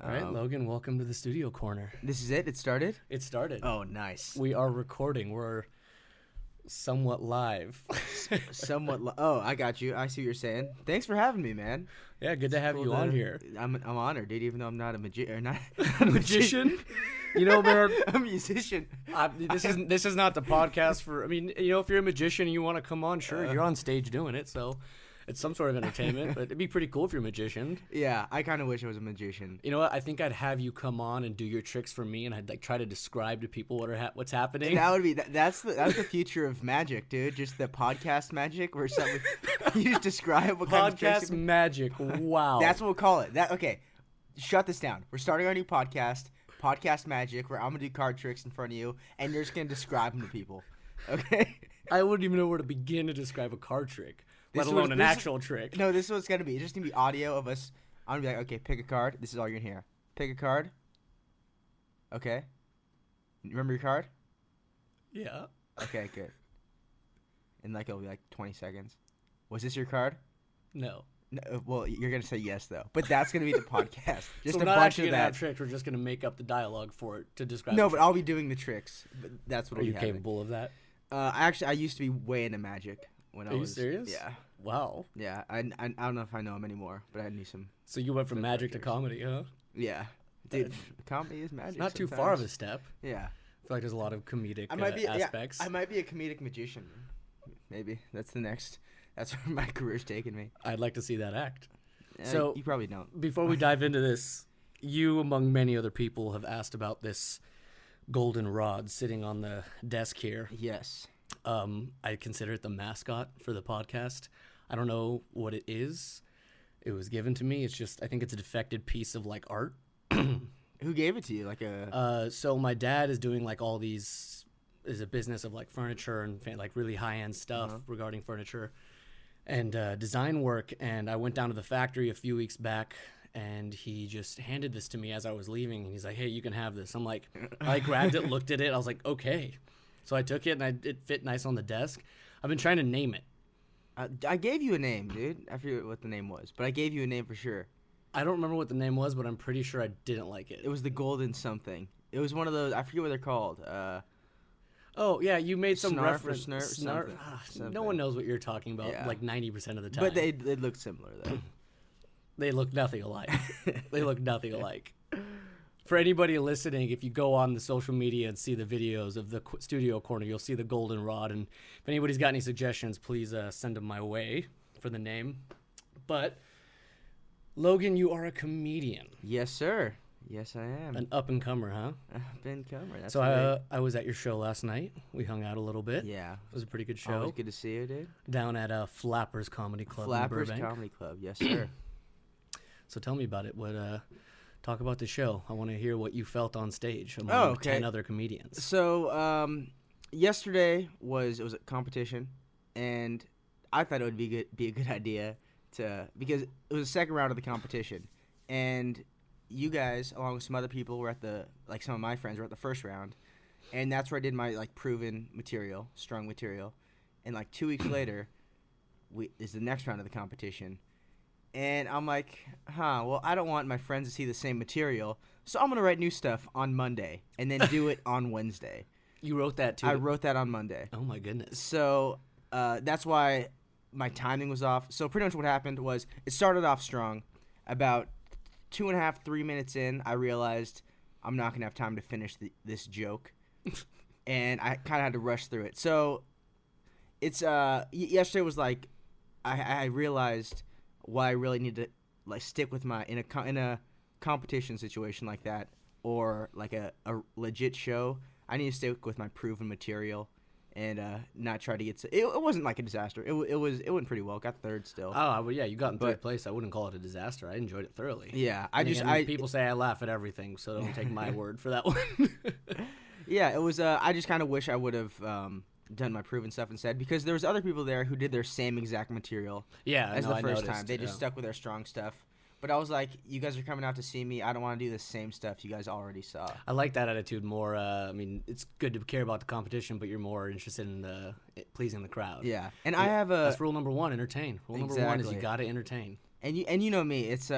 All right, Logan, welcome to the studio corner. This is it? It started? It started. Oh, nice. We are recording. We're somewhat live. Oh, I got you. I see what you're saying. Thanks for having me, man. Yeah, good to have you on here. I'm honored, dude, even though I'm not a magician. Magician? You know, man, I'm a musician. This is not the podcast for. I mean, you know, if you're a magician and you want to come on, sure, you're on stage doing it, so it's some sort of entertainment. But it'd be pretty cool if you're a magician. Yeah, I kind of wish I was a magician. You know what? I think I'd have you come on and do your tricks for me, and I'd like try to describe to people what's happening. That would be that's the future of magic, dude. Just the podcast magic, where something you just describe what kind of tricks. Podcast magic. Wow. That's what we'll call it. Okay, shut this down. We're starting our new podcast. Podcast magic, where I'm gonna do card tricks in front of you, and you're just gonna describe them to people. Okay? I wouldn't even know where to begin to describe a card trick, let alone an actual trick. No, this is what it's gonna be. It's just gonna be audio of us. I'm gonna be like, okay, pick a card. This is all you're gonna hear. Pick a card. Okay. Remember your card? Yeah. Okay, good. And like it'll be like 20 seconds. Was this your card? No. No, well, you're gonna say yes though, but that's gonna be the podcast. Just so we're not actually gonna have tricks. We're just gonna make up the dialogue for it to describe. No, but I'll be doing the tricks. But that's what. Are you capable of that? I used to be way into magic when I was. Are you serious? Yeah. Wow. Yeah, I don't know if I know him anymore, but I knew some. So you went from magic to comedy, huh? Yeah, dude. Comedy is magic. Not too far of a step. Yeah. I feel like there's a lot of comedic aspects. Yeah, I might be a comedic magician. Maybe that's the next. That's where my career's taking me. I'd like to see that act. So you probably don't. Before we dive into this, you, among many other people, have asked about this golden rod sitting on the desk here. Yes. I consider it the mascot for the podcast. I don't know what it is. It was given to me. It's just, I think it's a defected piece of like art. Who gave it to you? Like a. So my dad is doing like all these, is a business of like furniture and like really high end stuff regarding furniture and design work. And I went down to the factory a few weeks back, and he just handed this to me as I was leaving. And he's like, "Hey, you can have this." I'm like, I grabbed it, looked at it. I was like, okay. So I took it, and it fit nice on the desk. I've been trying to name it. I gave you a name, dude. I forget what the name was, but I gave you a name for sure. I don't remember what the name was, but I'm pretty sure I didn't like it. It was the golden something. It was one of those. I forget what they're called. Oh, yeah, you made some Snarf reference. or something. No one knows what you're talking about, like 90% of the time. But they look similar, though. They look nothing alike. They look nothing alike. For anybody listening, if you go on the social media and see the videos of the studio corner, you'll see the golden rod. And if anybody's got any suggestions, please send them my way for the name. But, Logan, you are a comedian. Yes, sir. Yes, I am. An up-and-comer, huh? Up-and-comer, that's so right. I was at your show last night. We hung out a little bit. Yeah. It was a pretty good show. Always good to see you, dude. Down at Flappers Comedy Club Flappers in Burbank. Comedy Club, yes, sir. So tell me about it. Talk about the show. I want to hear what you felt on stage among 10 other comedians. So yesterday was a competition, and I thought it would be a good idea because it was the second round of the competition, and you guys, along with some other people, were some of my friends were at the first round, and that's where I did my like proven material, strung material, and like 2 weeks later, is the next round of the competition, and I'm like, well, I don't want my friends to see the same material, so I'm gonna write new stuff on Monday and then do it on Wednesday. You wrote that too? I wrote that on Monday. Oh my goodness. So that's why my timing was off. So pretty much what happened was it started off strong. About 2.5, 3 minutes in, I realized I'm not going to have time to finish this joke. And I kind of had to rush through it. So it's yesterday was like I realized why I really need to like stick with in a competition situation like that, or like a legit show. I need to stick with my proven material and not try to get it wasn't like a disaster. It went pretty well. Got third still. Oh, well, yeah, you got in third place. I wouldn't call it a disaster. I enjoyed it thoroughly. Yeah, people say I laugh at everything, so don't take my word for that one. Yeah, it was. I just kind of wish I would have done my proven stuff instead, because there was other people there who did their same exact material. Yeah, as the first time. They just stuck with their strong stuff. But I was like, you guys are coming out to see me. I don't want to do the same stuff you guys already saw. I like that attitude more. I mean, it's good to care about the competition, but you're more interested in pleasing the crowd. Yeah, and I have that's rule number one: entertain. Rule number one is you got to entertain. And you know me, it's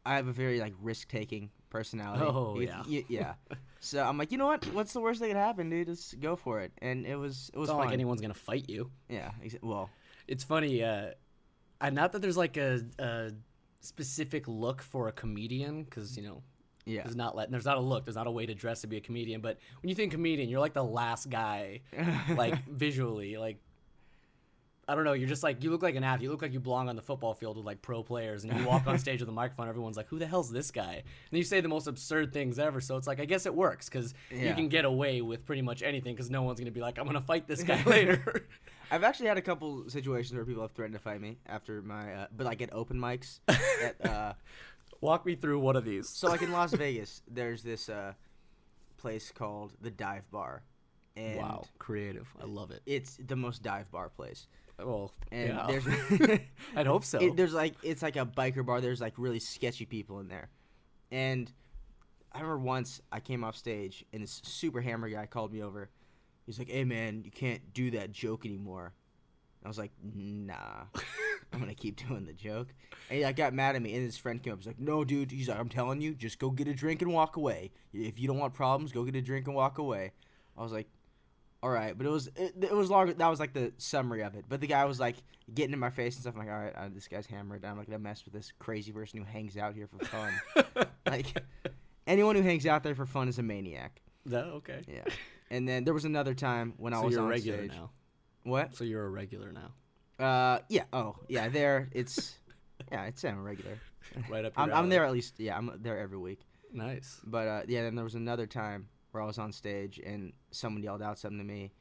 I have a very like risk-taking personality. Oh, yeah. Yeah. So I'm like, you know what? What's the worst that could happen, dude? Just go for it. And it was It's not fun. like anyone's gonna fight you. Yeah. Well. It's funny. Not that there's like a specific look for a comedian, because Yeah. there's not a look. There's not a way to dress to be a comedian. But when you think comedian, you're like the last guy, like visually, like. I don't know. You're just like, you look like an athlete. You look like you belong on the football field with like pro players, and you walk on stage with a microphone. Everyone's like, "Who the hell's this guy?" And you say the most absurd things ever. So it's like, I guess it works because you can get away with pretty much anything because no one's gonna be like, "I'm gonna fight this guy later." I've actually had a couple situations where people have threatened to fight me after my, but like at open mics. Walk me through one of these. So like in Las Vegas, there's this place called the Dive Bar. And wow, creative. I love it. It's the most dive bar place. Well, and yeah. there's I'd hope so. It's like a biker bar. There's like really sketchy people in there. And I remember once I came off stage and this super hammer guy called me over. He's like, "Hey man, you can't do that joke anymore." I was like, "Nah, I'm gonna keep doing the joke." And he got mad at me. And his friend came up. He's like, "No, dude." He's like, "I'm telling you, just go get a drink and walk away. If you don't want problems, go get a drink and walk away." I was like, all right, but it was longer. That was like the summary of it. But the guy was like getting in my face and stuff. I'm like, all right, this guy's hammered. I'm not gonna mess with this crazy person who hangs out here for fun. Like anyone who hangs out there for fun is a maniac. Okay. Yeah. And then there was another time when I was you're on a regular stage. now. What? So you're a regular now. Yeah. Oh, yeah. There, it's I'm a regular. Right up. Your I'm there at least. Yeah, I'm there every week. Nice. But yeah, then there was another time where I was on stage and someone yelled out something to me,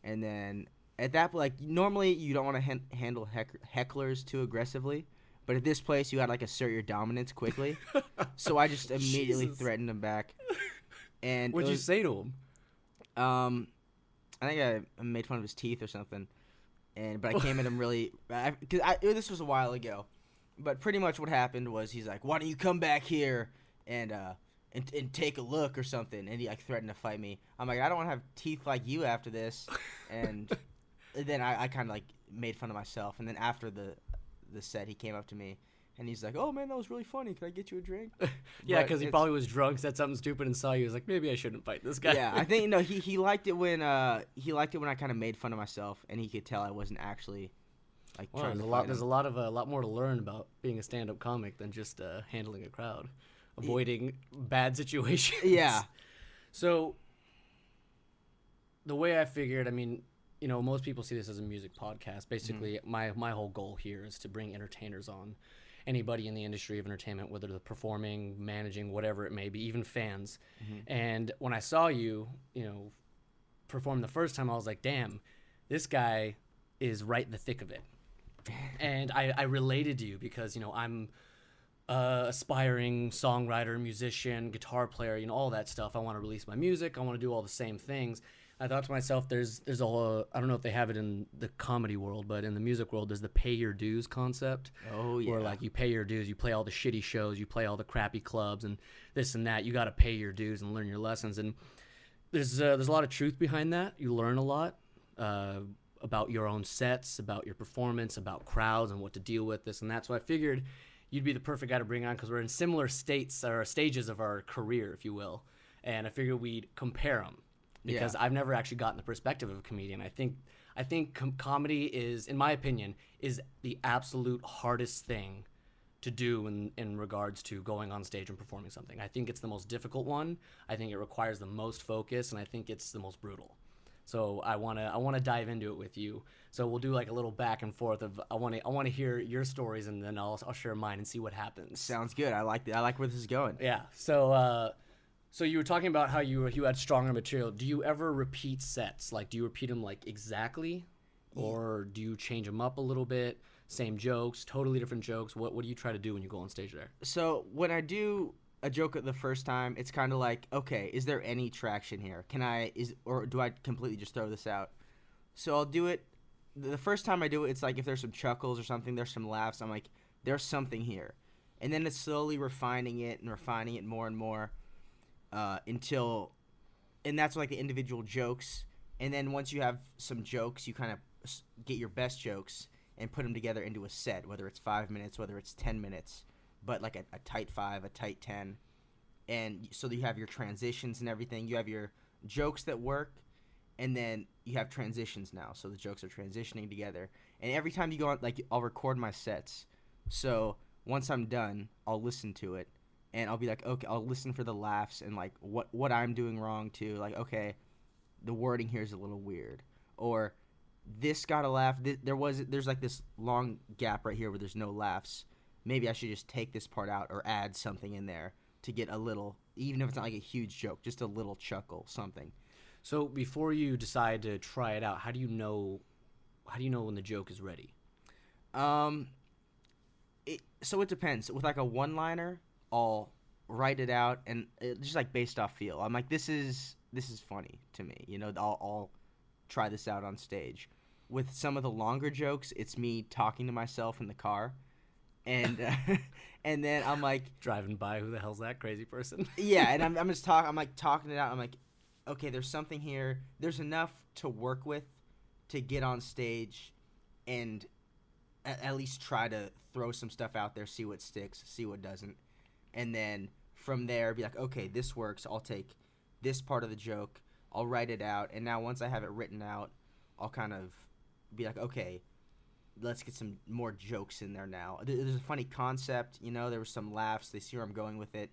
and then at that, like, normally you don't want to handle hecklers too aggressively, but at this place you had like assert your dominance quickly, so I just immediately threatened him back. And what'd you say to him? I think I made fun of his teeth or something, but I came at him really, this was a while ago, but pretty much what happened was he's like, "Why don't you come back here and take a look or something," and he like threatened to fight me. I'm like, I don't want to have teeth like you after this, and then I kind of like made fun of myself, and then after the set, he came up to me and he's like, "Oh man, that was really funny. Can I get you a drink?" Yeah, because he probably was drunk, said something stupid, and saw you. He was like, maybe I shouldn't fight this guy. Yeah, I think he liked it when I kind of made fun of myself, and he could tell I wasn't actually like trying to fight him. There's a lot more to learn about being a stand-up comic than just handling a crowd. Avoiding bad situations. Yeah. So the way I figured, I mean, most people see this as a music podcast. Basically, my whole goal here is to bring entertainers on, anybody in the industry of entertainment, whether they're performing, managing, whatever it may be, even fans. And when I saw you, perform the first time, I was like, damn, this guy is right in the thick of it. And I related to you because, I'm aspiring songwriter, musician, guitar player, all that stuff. I want to release my music. I want to do all the same things. I thought to myself, there's I don't know if they have it in the comedy world, but in the music world, there's the pay your dues concept. Oh, yeah. Where like you pay your dues, you play all the shitty shows, you play all the crappy clubs and this and that. You got to pay your dues and learn your lessons. And there's a lot of truth behind that. You learn a lot about your own sets, about your performance, about crowds and what to deal with, this and that. So I figured you'd be the perfect guy to bring on because we're in similar states or stages of our career, if you will. And I figured we'd compare them because I've never actually gotten the perspective of a comedian. I think comedy is, in my opinion, is the absolute hardest thing to do in regards to going on stage and performing something. I think it's the most difficult one. I think it requires the most focus, and I think it's the most brutal. So I wanna dive into it with you. So we'll do like a little back and forth of I wanna hear your stories and then I'll share mine and see what happens. Sounds good. I like where this is going. Yeah. So you were talking about how you had stronger material. Do you ever repeat sets? Like, do you repeat them like exactly, or do you change them up a little bit? Same jokes, totally different jokes. What do you try to do when you go on stage there? So when I do a joke at the first time, it's kind of like, okay, is there any traction here? Or do I completely just throw this out? So I'll do it. The first time I do it, it's like if there's some chuckles or something, there's some laughs, I'm like, there's something here. And then it's slowly refining it more and more and that's like the individual jokes. And then once you have some jokes, you kind of get your best jokes and put them together into a set, whether it's 5 minutes, whether it's 10 minutes. but like a tight 5, a tight 10. And so you have your transitions and everything. You have your jokes that work, and then you have transitions now. So the jokes are transitioning together. And every time you go on, like, I'll record my sets. So once I'm done, I'll listen to it, and I'll be like, okay, I'll listen for the laughs and like what I'm doing wrong too. Like, okay, the wording here is a little weird, or this got a laugh. There's like this long gap right here where there's no laughs. Maybe I should just take this part out or add something in there to get a little, even if it's not like a huge joke, just a little chuckle, something. So before you decide to try it out, how do you know when the joke is ready? So it depends. With like a one-liner, I'll write it out and just like based off feel. I'm like, this is funny to me. You know, I'll try this out on stage. With some of the longer jokes, it's me talking to myself in the car, and and then I'm like Driving by, who the hell's that crazy person? yeah, and I'm just talking. I'm like talking it out. I'm like, okay, there's something here. There's enough to work with to get on stage, and at least try to throw some stuff out there, see what sticks, see what doesn't, and then from there be like, okay, this works. I'll take this part of the joke. I'll write it out, and now once I have it written out, I'll kind of be like, okay, let's get some more jokes in there now. There's a funny concept, you know, there was some laughs. They see where I'm going with it.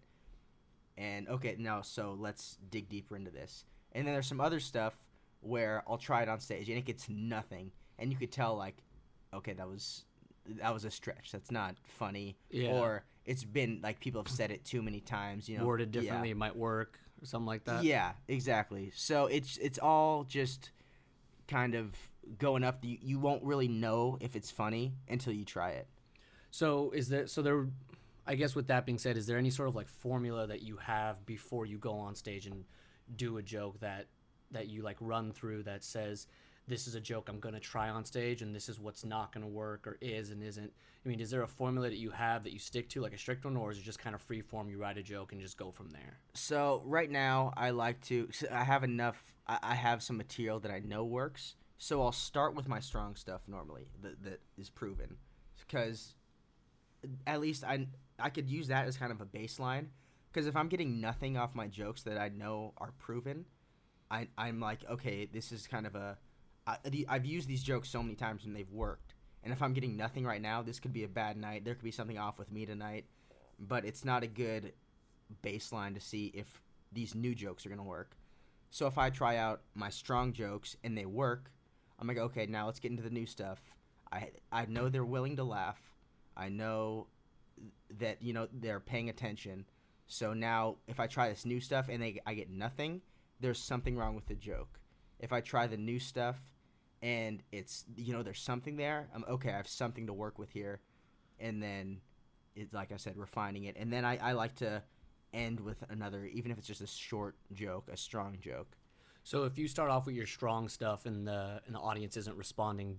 And, okay, now, so let's dig deeper into this. And then there's some other stuff where I'll try it on stage, and it gets nothing. And you could tell, like, okay, that was a stretch. That's not funny. Yeah. Or it's been, like, people have said it too many times, you know. Worded differently, it might work, or something like that. Yeah, exactly. So it's all just kind of going up. You won't really know if it's funny until you try it. So I guess with that being said, is there any sort of like formula that you have before you go on stage and do a joke that you like run through that says, this is a joke I'm going to try on stage and this is what's not going to work or is and isn't? I mean, is there a formula that you have that you stick to, like a strict one, or is it just kind of free form, you write a joke and just go from there? So right now I have some material that I know works. So I'll start with my strong stuff normally that is proven, because at least I could use that as kind of a baseline, because if I'm getting nothing off my jokes that I know are proven, I'm like, okay, this is kind of I've used these jokes so many times and they've worked. And if I'm getting nothing right now, this could be a bad night. There could be something off with me tonight, but it's not a good baseline to see if these new jokes are going to work. So if I try out my strong jokes and they work, I'm like, okay, now let's get into the new stuff. I know they're willing to laugh. I know that, you know, they're paying attention. So now if I try this new stuff and I get nothing, there's something wrong with the joke. If I try the new stuff and it's, you know, there's something there, I'm okay, I have something to work with here. And then it's, like I said, refining it. And then I like to end with another, even if it's just a short joke, a strong joke. So if you start off with your strong stuff and the audience isn't responding,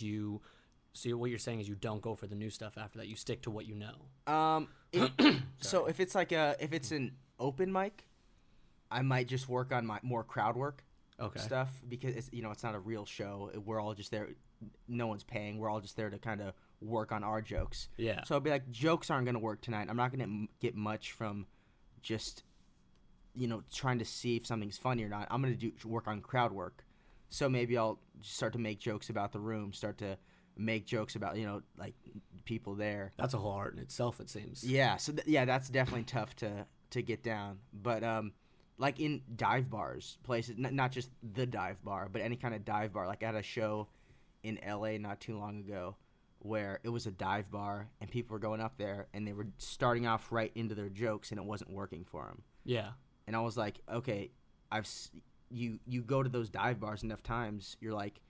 so what you're saying is you don't go for the new stuff after that. You stick to what you know. So if it's if it's an open mic, I might just work on my more crowd work stuff, because it's, you know, it's not a real show. We're all just there. No one's paying. We're all just there to kind of work on our jokes. Yeah. So I'll be like, jokes aren't going to work tonight. I'm not going to get much from just, you know, trying to see if something's funny or not. I'm going to work on crowd work. So maybe I'll start to make jokes about the room, start to make jokes about, you know, like people there. That's a whole art in itself, it seems. Yeah. So that's definitely tough to get down. But like in dive bars, places, not just the dive bar, but any kind of dive bar. Like I had a show in LA not too long ago where it was a dive bar and people were going up there and they were starting off right into their jokes and it wasn't working for them. Yeah. And I was like, okay, you go to those dive bars enough times, you're like,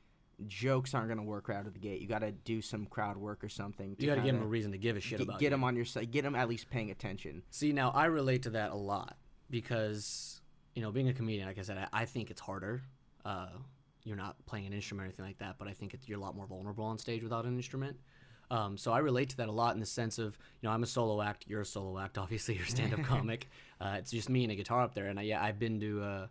jokes aren't going to work out of the gate. You got to do some crowd work or something. You got to give them a reason to give a shit about Get them on your side. Get them at least paying attention. See, now I relate to that a lot because, you know, being a comedian, like I said, I think it's harder. You're not playing an instrument or anything like that, but I think you're a lot more vulnerable on stage without an instrument. So I relate to that a lot in the sense of, you know, I'm a solo act. You're a solo act. Obviously, you're a stand-up comic. It's just me and a guitar up there. And I've been to,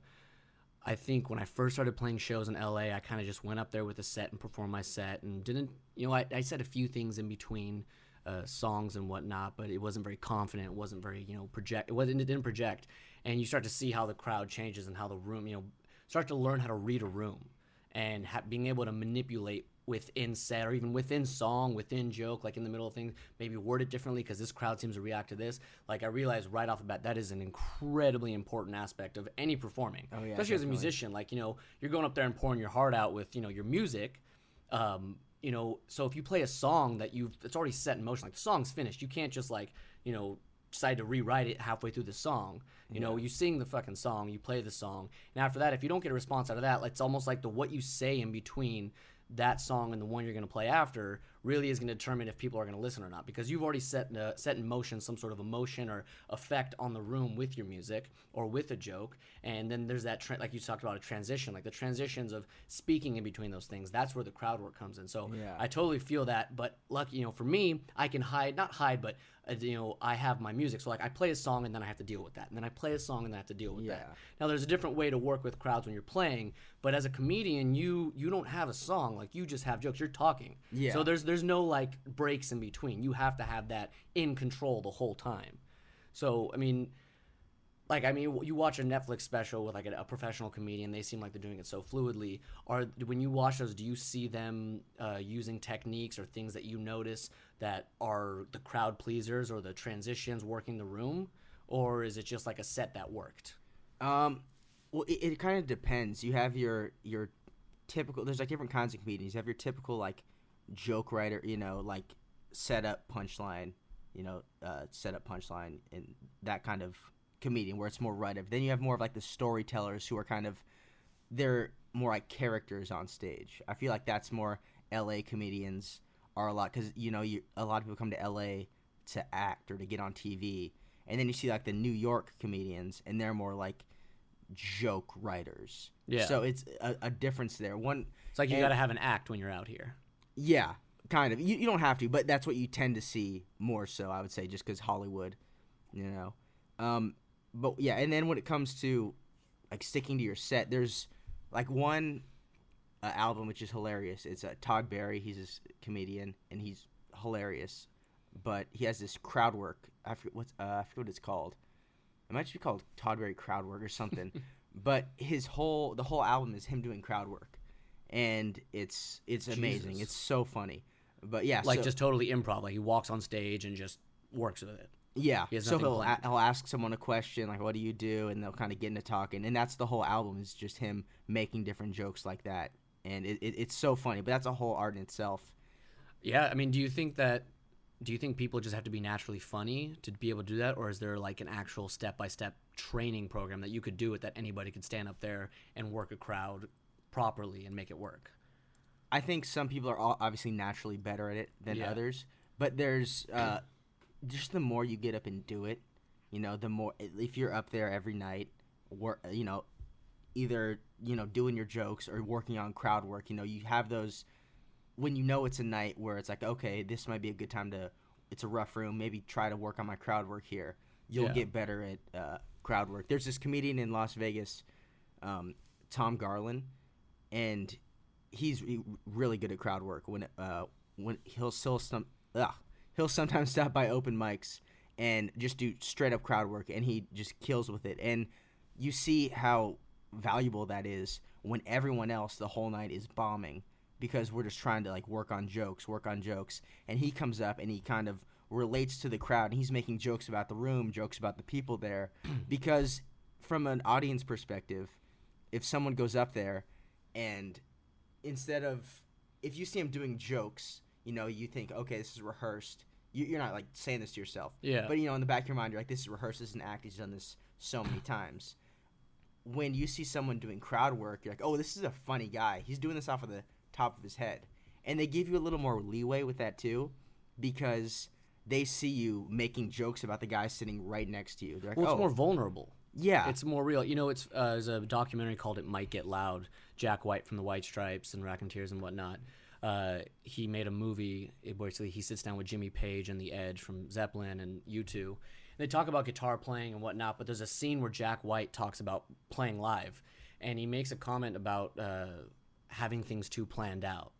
I think when I first started playing shows in LA, I kind of just went up there with a set and performed my set and didn't, you know, I said a few things in between songs and whatnot, but it wasn't very confident. It wasn't very, project. It didn't project, and you start to see how the crowd changes and how the room, start to learn how to read a room, and being able to manipulate within set or even within song, within joke, like in the middle of things, maybe word it differently because this crowd seems to react to this. Like I realized right off the bat that is an incredibly important aspect of any performing, especially definitely. as a musician. Like you're going up there and pouring your heart out with your music. So if you play a song that it's already set in motion, like the song's finished, you can't just decide to rewrite it halfway through the song. You sing the fucking song, you play the song, and after that, if you don't get a response out of that, it's almost like what you say in between that song and the one you're going to play after really is going to determine if people are going to listen or not, because you've already set in motion some sort of emotion or effect on the room with your music or with a joke. And then there's that like you talked about, a transition, like the transitions of speaking in between those things. That's where the crowd work comes in. So I totally feel that, but lucky, for me, I can not hide, but I have my music. So like I play a song and then I have to deal with that. And then I play a song and then I have to deal with that. Now there's a different way to work with crowds when you're playing, but as a comedian, you don't have a song. Like you just have jokes. You're talking. Yeah. So there's no like breaks in between. You have to have that in control the whole time. So, you watch a Netflix special with like a professional comedian, they seem like they're doing it so fluidly. When you watch those, do you see them using techniques or things that you notice that are the crowd pleasers or the transitions working the room? Or is it just like a set that worked? Well, it kind of depends. You have your typical, there's like different kinds of comedians. You have your typical like joke writer, like setup punchline, and that kind of comedian where it's more writer. Then you have more of like the storytellers who are they're more like characters on stage. I feel like that's more LA comedians are a lot, because a lot of people come to LA to act or to get on TV, and then you see like the New York comedians, and they're more like joke writers. Yeah. So it's a difference there. It's like you got to have an act when you're out here. Yeah, kind of. You don't have to, but that's what you tend to see more so, I would say, just because Hollywood, But yeah, and then when it comes to like sticking to your set, there's like one album which is hilarious. It's Todd Barry. He's a comedian and he's hilarious, but he has this crowd work. I forget what it's called. It might just be called Todd Barry Crowd Work or something. But the whole album is him doing crowd work, and it's amazing. Jesus. It's so funny. But yeah, just totally improv. Like he walks on stage and just works with it. Yeah, so he'll ask someone a question like, "What do you do?" and they'll kind of get into talking, and that's the whole album, is just him making different jokes like that, and it's so funny. But that's a whole art in itself. Yeah, do you think people just have to be naturally funny to be able to do that, or is there like an actual step-by-step training program that you could do it that anybody could stand up there and work a crowd properly and make it work? I think some people are obviously naturally better at it than others, but there's just the more you get up and do it, the more, if you're up there every night, either doing your jokes or working on crowd work, you have those when it's a night where it's like, okay, this might be a good time it's a rough room, maybe try to work on my crowd work here. You'll get better at crowd work. There's this comedian in Las Vegas, Tom Garland, and he's really good at crowd work. When he'll sometimes stop by open mics and just do straight up crowd work, and he just kills with it. And you see how valuable that is when everyone else the whole night is bombing, because we're just trying to like work on jokes, and he comes up and he kind of relates to the crowd, and he's making jokes about the room, jokes about the people there. Because from an audience perspective, if someone goes up there and if you see him doing jokes, you think, okay, this is rehearsed. You're not like saying this to yourself. Yeah. But in the back of your mind, you're like, this is rehearsed. This is an act. He's done this so many times. When you see someone doing crowd work, you're like, oh, this is a funny guy. He's doing this off of the top of his head. And they give you a little more leeway with that too, because they see you making jokes about the guy sitting right next to you. They're like, it's more vulnerable. Yeah. It's more real. There's a documentary called It Might Get Loud. Jack White from the White Stripes and Raconteurs and whatnot. He made a movie. Basically, he sits down with Jimmy Page and The Edge from Zeppelin and U2. They talk about guitar playing and whatnot, but there's a scene where Jack White talks about playing live, and he makes a comment about having things too planned out.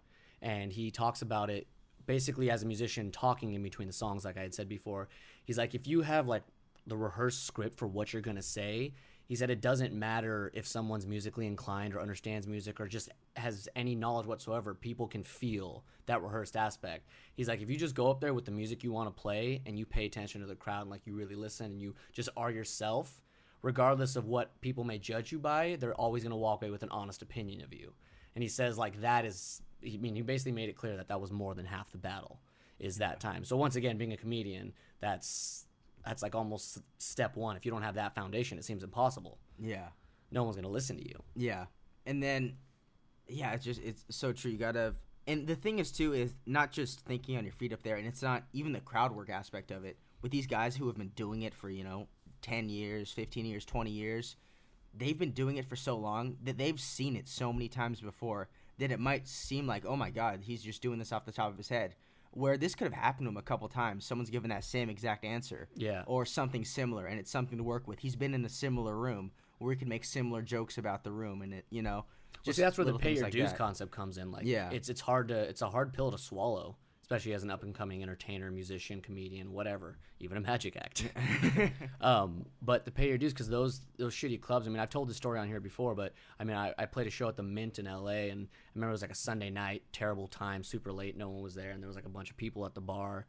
And he talks about it basically as a musician talking in between the songs, like I had said before, he's like, if you have like the rehearsed script for what you're going to say, he said it doesn't matter if someone's musically inclined or understands music or just has any knowledge whatsoever. People can feel that rehearsed aspect. He's like, if you just go up there with the music you want to play and you pay attention to the crowd and like you really listen and you just are yourself, regardless of what people may judge you by, they're always going to walk away with an honest opinion of you. And he says like that is, I mean, he basically made it clear that that was more than half the battle is that time. So once again, being a comedian, that's like almost step one. If you don't have that foundation, it seems impossible. Yeah. No one's going to listen to you. Yeah. And then, yeah, it's so true. You got to, and the thing is, too, is not just thinking on your feet up there, and it's not even the crowd work aspect of it. With these guys who have been doing it for, 10 years, 15 years, 20 years, they've been doing it for so long that they've seen it so many times before that it might seem like, oh, my God, he's just doing this off the top of his head. Where this could have happened to him a couple times. Someone's given that same exact answer. Yeah. Or something similar, and it's something to work with. He's been in a similar room where he can make similar jokes about the room, and it, just well, see, that's where the pay your like dues that. concept comes in. Like, Yeah. it's a hard pill to swallow, especially as an up and coming entertainer, musician, comedian, whatever, even a magic act. But the pay your dues, because those shitty clubs. I mean, I've told this story on here before, but I mean, I played a show at the Mint in LA, and I remember it was like a Sunday night, terrible time, super late, no one was there, and there was like a bunch of people at the bar,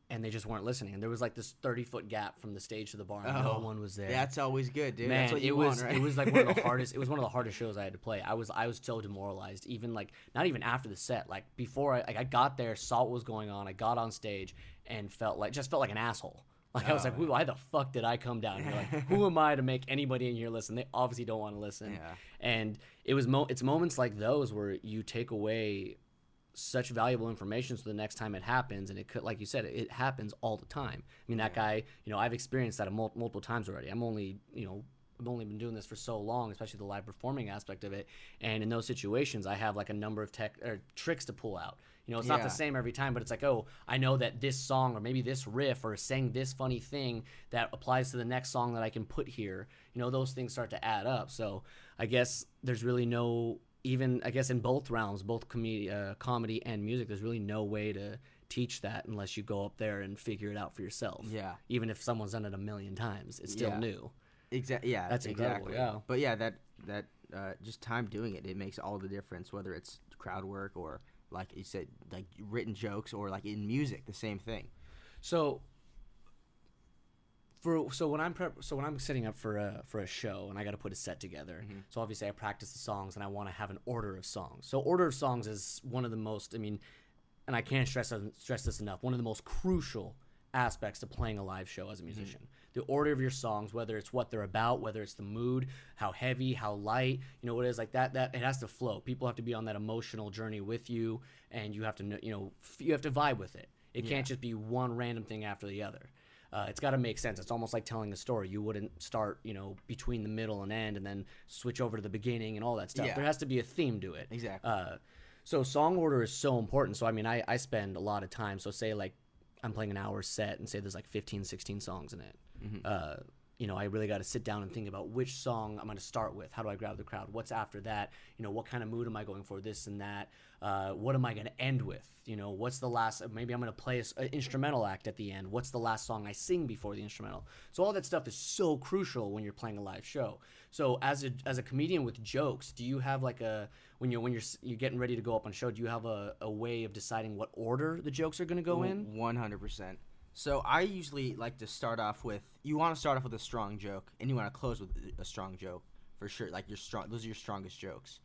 and they just weren't listening. And there was like this 30-foot gap from the stage to the bar, and no one was there. That's always good, dude. Man, that's what you want, right? It was like one of the hardest. It was one of the hardest shows I had to play. I was so demoralized. Even like not even after the set. Like before, I got there, saw what was going on. I got on stage and felt like an asshole. Like I was like, why the fuck did I come down here? Like, who am I to make anybody in here listen? They obviously don't want to listen. Yeah. And it's moments like those where you take away such valuable information, so the next time it happens, and it could, like you said, it happens all the time. I mean, that guy, I've experienced that multiple times already. I've only been doing this for so long, especially the live performing aspect of it. And in those situations, I have like a number of tricks to pull out. It's not the same every time, but it's like, oh, I know that this song or maybe this riff or saying this funny thing that applies to the next song that I can put here. Those things start to add up. So I guess there's really no, even I guess in both realms, both comedy and music, there's really no way to teach that unless you go up there and figure it out for yourself. Yeah. Even if someone's done it a million times, it's still new. Exactly. Yeah. That's incredible. Yeah. But yeah, that just time doing it makes all the difference. Whether it's crowd work or like you said, like written jokes, or like in music, the same thing. So when I'm setting up for a show and I got to put a set together, so obviously I practice the songs and I want to have an order of songs. So order of songs is one of the most, and I can't stress this enough, one of the most crucial aspects to playing a live show as a musician. The order of your songs, whether it's what they're about, whether it's the mood, how heavy, how light, what it is, like that it has to flow. People have to be on that emotional journey with you, and you have to you have to vibe with it. It can't just be one random thing after the other. It's got to make sense. It's almost like telling a story. You wouldn't start, between the middle and end and then switch over to the beginning and all that stuff. Yeah. There has to be a theme to it. Exactly. So song order is so important. So, I spend a lot of time. So say like I'm playing an hour set and say there's like 15, 16 songs in it. I really got to sit down and think about which song I'm going to start with. How do I grab the crowd? What's after that? What kind of mood am I going for? This and that. What am I going to end with? What's the last? Maybe I'm going to play an instrumental act at the end. What's the last song I sing before the instrumental? So all that stuff is so crucial when you're playing a live show. So as a comedian with jokes, do you have like when you're getting ready to go up on a show? Do you have a way of deciding what order the jokes are going to go in? 100%. So I usually like to start off with, you want to start off with a strong joke, and you want to close with a strong joke, for sure. Like those are your strongest jokes.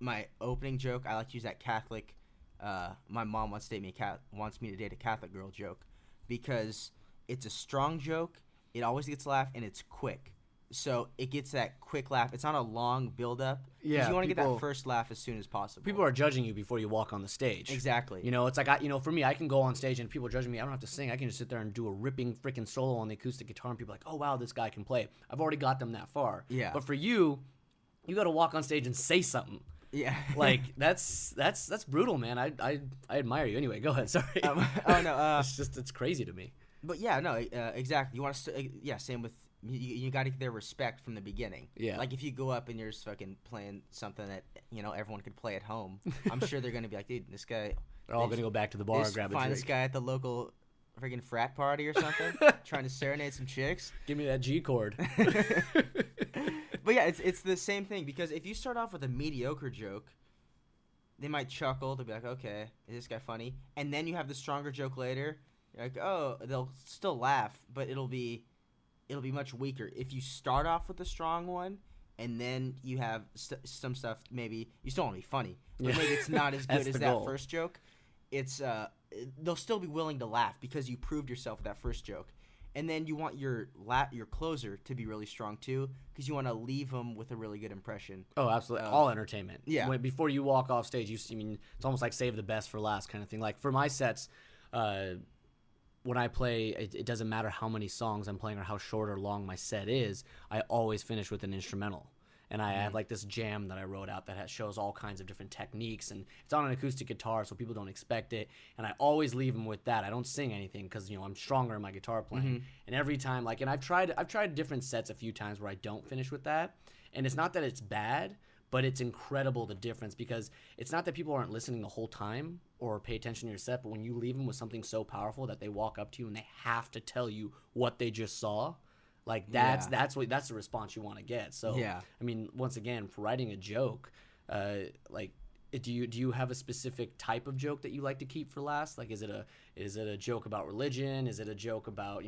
My opening joke, I like to use that Catholic, my mom wants me to date a Catholic girl joke, because it's a strong joke, it always gets a laugh, and it's quick. So it gets that quick laugh. It's not a long build-up. Yeah, you want to get that first laugh as soon as possible. People are judging you before you walk on the stage. Exactly. It's like, for me, I can go on stage and people are judging me. I don't have to sing. I can just sit there and do a ripping freaking solo on the acoustic guitar, and people are like, oh, wow, this guy can play. I've already got them that far. Yeah. But for you got to walk on stage and say something. Yeah. Like, that's brutal, man. I admire you. Anyway, go ahead. Sorry. No. It's crazy to me. But yeah, no, exactly. You want to, same with you got to get their respect from the beginning. Yeah. Like if you go up and you're just fucking playing something that everyone could play at home, I'm sure they're gonna be like, dude, this guy. They're all gonna go back to the bar and grab a drink. Find this guy at the local freaking frat party or something, trying to serenade some chicks. Give me that G chord. But yeah, it's the same thing, because if you start off with a mediocre joke, they might chuckle. They'll be like, okay, is this guy funny? And then you have the stronger joke later. You're like, oh, they'll still laugh, but it'll be much weaker. If you start off with a strong one, and then you have some stuff, maybe you still want to be funny, but maybe it's not as good as that first joke. It's they'll still be willing to laugh because you proved yourself with that first joke. And then you want your closer to be really strong too, because you want to leave them with a really good impression. Oh, absolutely. All entertainment. Yeah. Before you walk off stage, it's almost like save the best for last kind of thing. Like for my sets, when I play, it doesn't matter how many songs I'm playing or how short or long my set is. I always finish with an instrumental. And I have like this jam that I wrote out that shows all kinds of different techniques, and it's on an acoustic guitar, so people don't expect it. And I always leave them with that. I don't sing anything because I'm stronger in my guitar playing. And every time, and I've tried different sets a few times where I don't finish with that. And it's not that it's bad, but it's incredible the difference, because it's not that people aren't listening the whole time or pay attention to your set, but when you leave them with something so powerful that they walk up to you and they have to tell you what they just saw. Like that's the response you want to get. So yeah. I mean, once again, for writing a joke, do you have a specific type of joke that you like to keep for last? Like, is it a joke about religion? Is it a joke about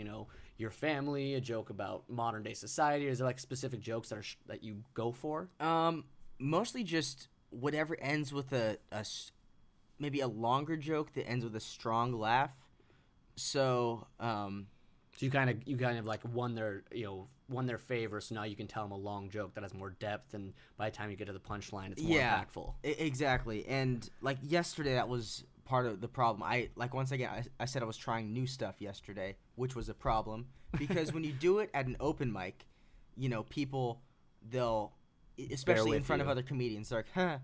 your family? A joke about modern day society? Or is there like specific jokes that you go for? Mostly just whatever ends with maybe a longer joke that ends with a strong laugh. So. So you kind of like won their favor, so now you can tell them a long joke that has more depth, and by the time you get to the punchline, it's more impactful. Exactly. And like yesterday, that was part of the problem. I said I was trying new stuff yesterday, which was a problem, because when you do it at an open mic, people, they'll, especially in front of other comedians, they're like, huh,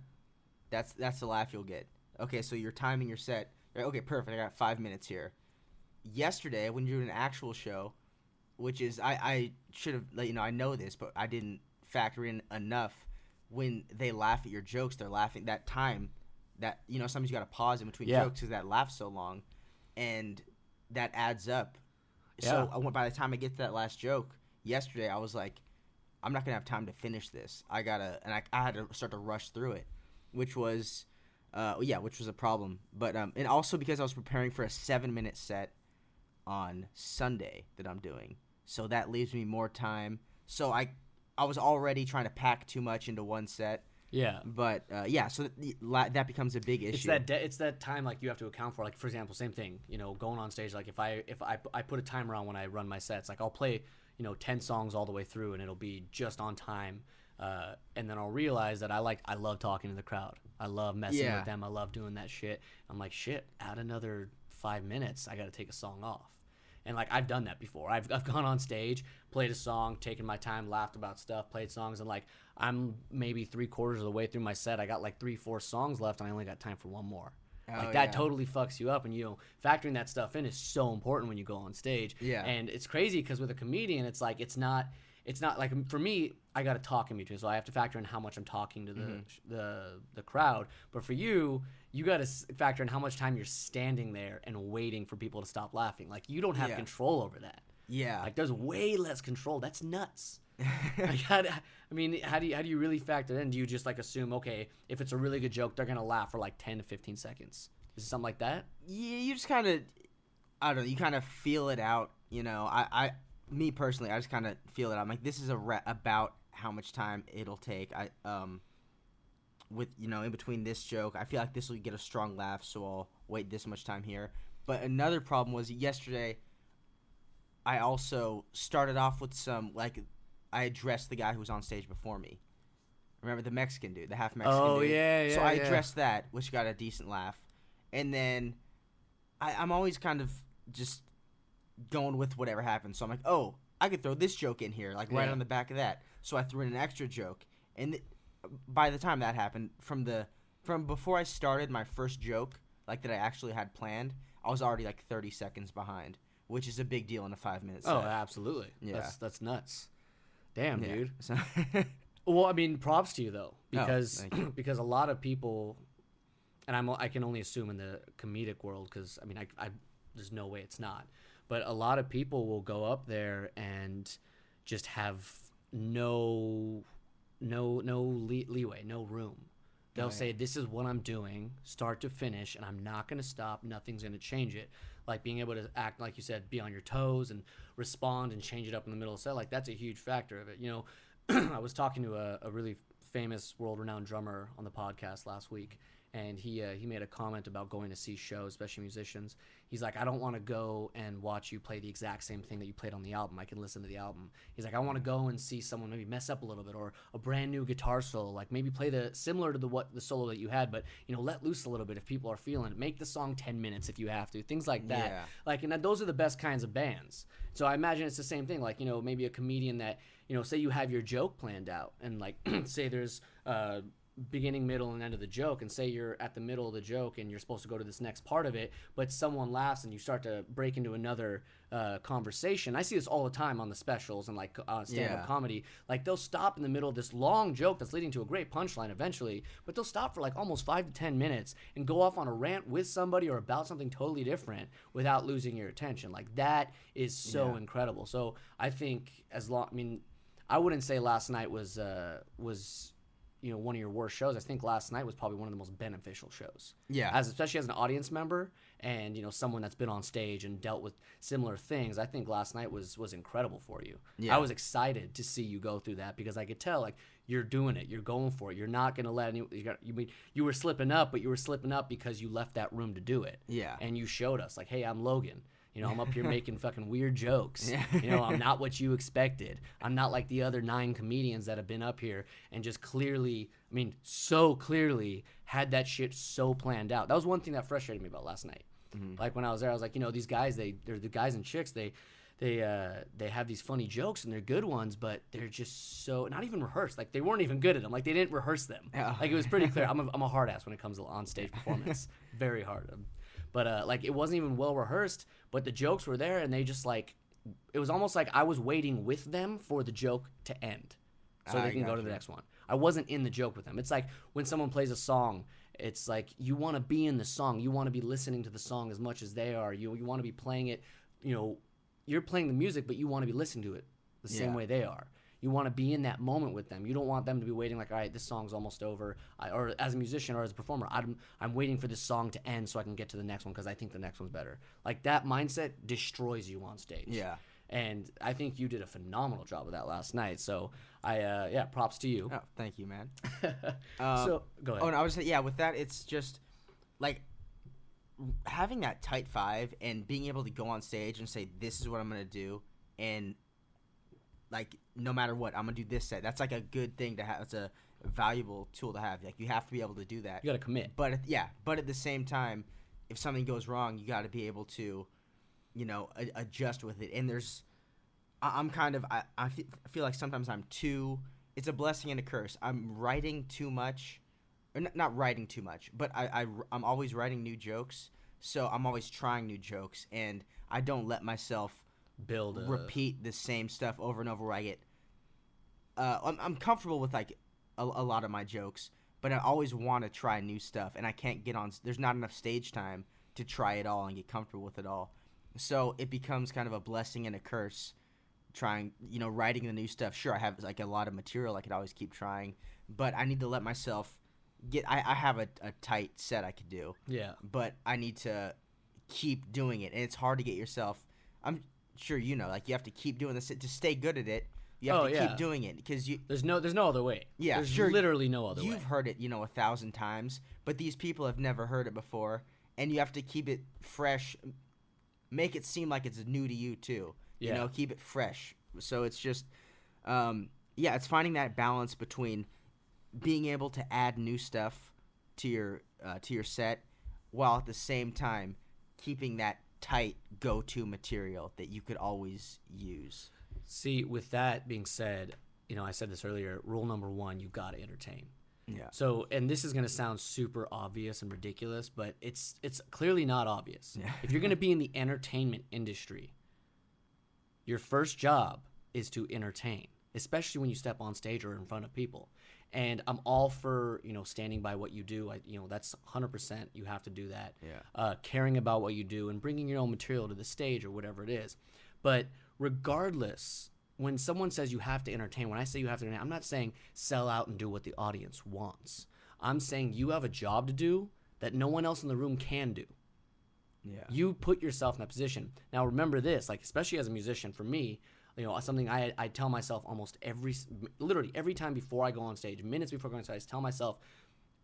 that's the laugh you'll get. Okay, so you're timing your set. You're like, okay, perfect. I got 5 minutes here. Yesterday, when you're doing an actual show, which is I should have let you know, I know this, but I didn't factor in enough. When they laugh at your jokes, they're laughing that time. That sometimes you got to pause in between jokes because that laugh's so long, and that adds up. Yeah. So by the time I get to that last joke yesterday, I was like, I'm not gonna have time to finish this. I had to start to rush through it, which was a problem. But and also because I was preparing for a 7-minute set on Sunday that I'm doing, so that leaves me more time. So I was already trying to pack too much into one set. Yeah. But so that becomes a big issue. It's that time, like, you have to account for. Like, for example, same thing. Going on stage. Like if I put a timer on when I run my sets. Like I'll play 10 songs all the way through, and it'll be just on time. And then I'll realize that I love talking to the crowd. I love messing with them. I love doing that shit. I'm like, shit, add another 5 minutes. I got to take a song off. And like I've done that before. I've gone on stage, played a song, taken my time, laughed about stuff, played songs, and like I'm maybe 3/4 of the way through my set. I got like 3-4 songs left, and I only got time for one more. That totally fucks you up, and factoring that stuff in is so important when you go on stage. Yeah. And it's crazy because with a comedian, it's like it's not like, for me, I got to talk in between, so I have to factor in how much I'm talking to the crowd. But for you got to factor in how much time you're standing there and waiting for people to stop laughing. Like, you don't have control over that. Yeah. Like, there's way less control. That's nuts. Like, how do you really factor in? Do you just like assume, okay, if it's a really good joke, they're gonna laugh for like 10 to 15 seconds? Is it something like that? Yeah, you just kind of, I don't know, you kind of feel it out. Me personally, I just kind of feel it out. I'm like, this is about how much time it'll take. In between this joke, I feel like this will get a strong laugh, so I'll wait this much time here. But another problem was yesterday, I also started off with I addressed the guy who was on stage before me. Remember the Mexican dude, the half Mexican dude? Oh, yeah. So I addressed that, which got a decent laugh. And then I'm always kind of just going with whatever happens. So I'm like, oh, I could throw this joke in here, like right on the back of that. So I threw in an extra joke. And by the time that happened, from before I started my first joke, like that I actually had planned, I was already like 30 seconds behind, which is a big deal in a 5-minute Oh, set. absolutely. Yeah. That's nuts. Damn, Yeah. dude. So Well, I mean, props to you though, because thank you. because a lot of people, and I can only assume in the comedic world, because I mean, I there's no way it's not, but a lot of people will go up there and just have no leeway, no room. They'll say, this is what I'm doing, start to finish, and I'm not going to stop. Nothing's going to change it. Like being able to act, like you said, be on your toes and respond and change it up in the middle of the set. Like that's a huge factor of it. You know, I was talking to a really famous world-renowned drummer on the podcast last week, and he made a comment about going to see shows, especially musicians. He's like, I don't want to go and watch you play the exact same thing that you played on the album. I can listen to the album. He's like, I want to go and see someone maybe mess up a little bit, or a brand new guitar solo, like maybe play similar to the solo that you had, but you know, let loose a little bit if people are feeling it. Make the song 10 minutes if you have to, things like that. Yeah. Like, and those are the best kinds of bands. So I imagine it's the same thing. Like, you know, maybe a comedian that, you know, say you have your joke planned out, and like say there's beginning, middle, and end of the joke, and say you're at the middle of the joke and you're supposed to go to this next part of it, but someone laughs and you start to break into another conversation. I see this all the time on the specials and like stand-up comedy. Like they'll stop in the middle of this long joke that's leading to a great punchline eventually, but they'll stop for like almost 5 to 10 minutes and go off on a rant with somebody or about something totally different without losing your attention. Like that is so incredible. So I think I wouldn't say last night was you know, one of your worst shows. I think last night was probably one of the most beneficial shows. Yeah. Especially as an audience member and, you know, someone that's been on stage and dealt with similar things. I think last night was incredible for you. Yeah. I was excited to see you go through that because I could tell, like, you're doing it. You're going for it. You're not going to let you were slipping up, but you were slipping up because you left that room to do it. Yeah. And you showed us, like, hey, I'm Logan. You know, I'm up here making fucking weird jokes. You know, I'm not what you expected. I'm not like the other 9 comedians that have been up here and just clearly, I mean, so clearly had that shit so planned out. That was one thing that frustrated me about last night. Mm-hmm. Like when I was there, I was like, you know, these guys, they're the guys and chicks, they have these funny jokes and they're good ones, but they're just so not even rehearsed. Like they weren't even good at them. Like they didn't rehearse them. Yeah. Like it was pretty clear. I'm a hard ass when it comes to on stage performance. Very hard. But like it wasn't even well rehearsed, but the jokes were there and they just like, it was almost like I was waiting with them for the joke to end so they can go to the next one. I wasn't in the joke with them. It's like when someone plays a song, it's like you want to be in the song. You want to be listening to the song as much as they are. You want to be playing it, you know, you're playing the music, but you want to be listening to it the same way they are. You want to be in that moment with them. You don't want them to be waiting like, all right, this song's almost over. Or as a musician or as a performer, I'm waiting for this song to end so I can get to the next one because I think the next one's better. Like that mindset destroys you on stage. Yeah. And I think you did a phenomenal job of that last night. So props to you. Oh, thank you, man. So go ahead. Oh, and I was saying, with that, it's just like having that tight 5 and being able to go on stage and say, this is what I'm going to do. And like, no matter what, I'm going to do this set. That's like a good thing to have. It's a valuable tool to have. Like, you have to be able to do that. You got to commit. But at the same time, if something goes wrong, you got to be able to, you know, adjust with it. And I feel like sometimes it's a blessing and a curse. I'm writing too much, or not writing too much, but I'm always writing new jokes. So I'm always trying new jokes, and I don't let myself repeat the same stuff over and over where I get I'm comfortable with like a lot of my jokes, but I always want to try new stuff, and I can't get on. There's not enough stage time to try it all and get comfortable with it all. So it becomes kind of a blessing and a curse trying, you know, writing the new stuff. Sure, I have like a lot of material I could always keep trying, but I need to let myself I have a tight set I could do. Yeah. But I need to keep doing it, and it's hard to get yourself. I'm sure you know, like you have to keep doing this to stay good at it. You have to keep doing it because there's no other way. Yeah, there's literally no other way. You've heard it, you know, 1,000 times, but these people have never heard it before, and you have to keep it fresh, make it seem like it's new to you too. Yeah. You know, keep it fresh. So it's just, it's finding that balance between being able to add new stuff to your set, while at the same time keeping that tight go-to material that you could always use. See, with that being said, you know, I said this earlier, rule number 1, you got to entertain. Yeah. So, and this is going to sound super obvious and ridiculous, but it's clearly not obvious. Yeah. If you're going to be in the entertainment industry, your first job is to entertain, especially when you step on stage or in front of people. And I'm all for, standing by what you do. That's 100%. You have to do that. Yeah. Caring about what you do and bringing your own material to the stage or whatever it is. But regardless, when someone says you have to entertain, when I say you have to entertain, I'm not saying sell out and do what the audience wants. I'm saying you have a job to do that no one else in the room can do. Yeah. You put yourself in that position. Now remember this, like especially as a musician, for me, something I tell myself almost literally every time before I go on stage, minutes before going on stage, I tell myself,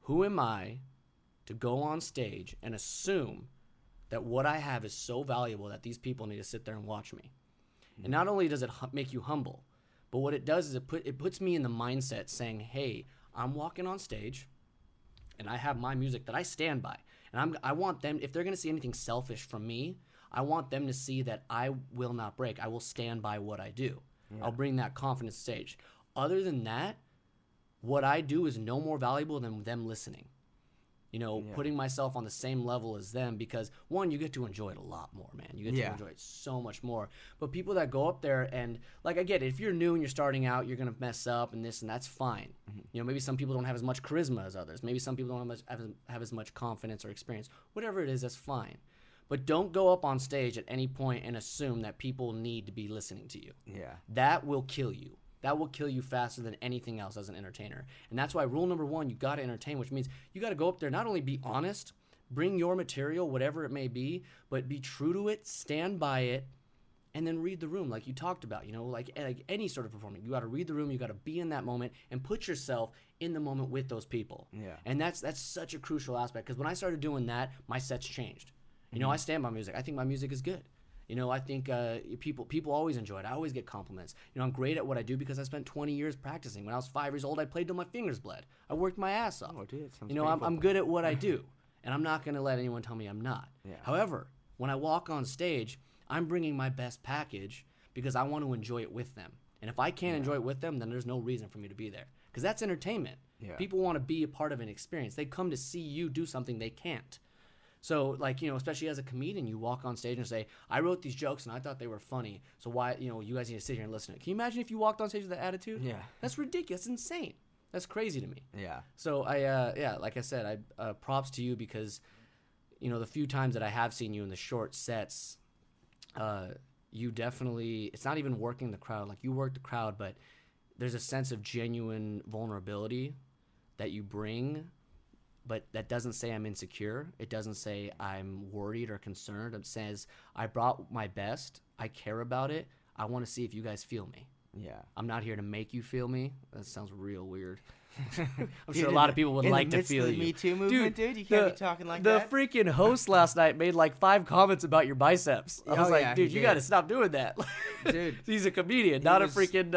who am I to go on stage and assume that what I have is so valuable that these people need to sit there and watch me? And not only does it make you humble, but what it does is it puts me in the mindset saying, hey, I'm walking on stage and I have my music that I stand by. And I want them, if they're going to see anything selfish from me, I want them to see that I will not break. I will stand by what I do. Yeah. I'll bring that confidence to stage. Other than that, what I do is no more valuable than them listening. Putting myself on the same level as them, because one, you get to enjoy it a lot more, man. You get to enjoy it so much more. But people that go up there and, like, I get it. If you're new and you're starting out, you're going to mess up and this and that's fine. Mm-hmm. Maybe some people don't have as much charisma as others. Maybe some people don't have as much confidence or experience. Whatever it is, that's fine. But don't go up on stage at any point and assume that people need to be listening to you. Yeah. That will kill you. That will kill you faster than anything else as an entertainer. And that's why rule number one, you got to entertain, which means you got to go up there, not only be honest, bring your material, whatever it may be, but be true to it, stand by it, and then read the room like you talked about. Like any sort of performing. You got to read the room, you got to be in that moment and put yourself in the moment with those people. Yeah. And that's such a crucial aspect, because when I started doing that, my sets changed. I stand by music. I think my music is good. I think people always enjoy it. I always get compliments. I'm great at what I do because I spent 20 years practicing. When I was 5 years old, I played till my fingers bled. I worked my ass off. Oh, dude, I'm good at what I do, and I'm not going to let anyone tell me I'm not. Yeah. However, when I walk on stage, I'm bringing my best package because I want to enjoy it with them. And if I can't enjoy it with them, then there's no reason for me to be there, because that's entertainment. Yeah. People want to be a part of an experience. They come to see you do something they can't. So, especially as a comedian, you walk on stage and say, I wrote these jokes and I thought they were funny, so why, you guys need to sit here and listen to it. Can you imagine if you walked on stage with that attitude? Yeah. That's ridiculous. That's insane. That's crazy to me. Yeah. So, like I said, props to you, because, the few times that I have seen you in the short sets, you definitely, it's not even working the crowd. Like, you work the crowd, but there's a sense of genuine vulnerability that you bring. But that doesn't say I'm insecure. It doesn't say I'm worried or concerned. It says I brought my best. I care about it. I want to see if you guys feel me. Yeah. I'm not here to make you feel me. That sounds real weird. I'm sure a lot of people would like to feel you. you. Me Too movement, dude. You can't be talking like that. The freaking host last night made like 5 comments about your biceps. I was like, dude, you got to stop doing that. Dude, he's a comedian, not a freaking.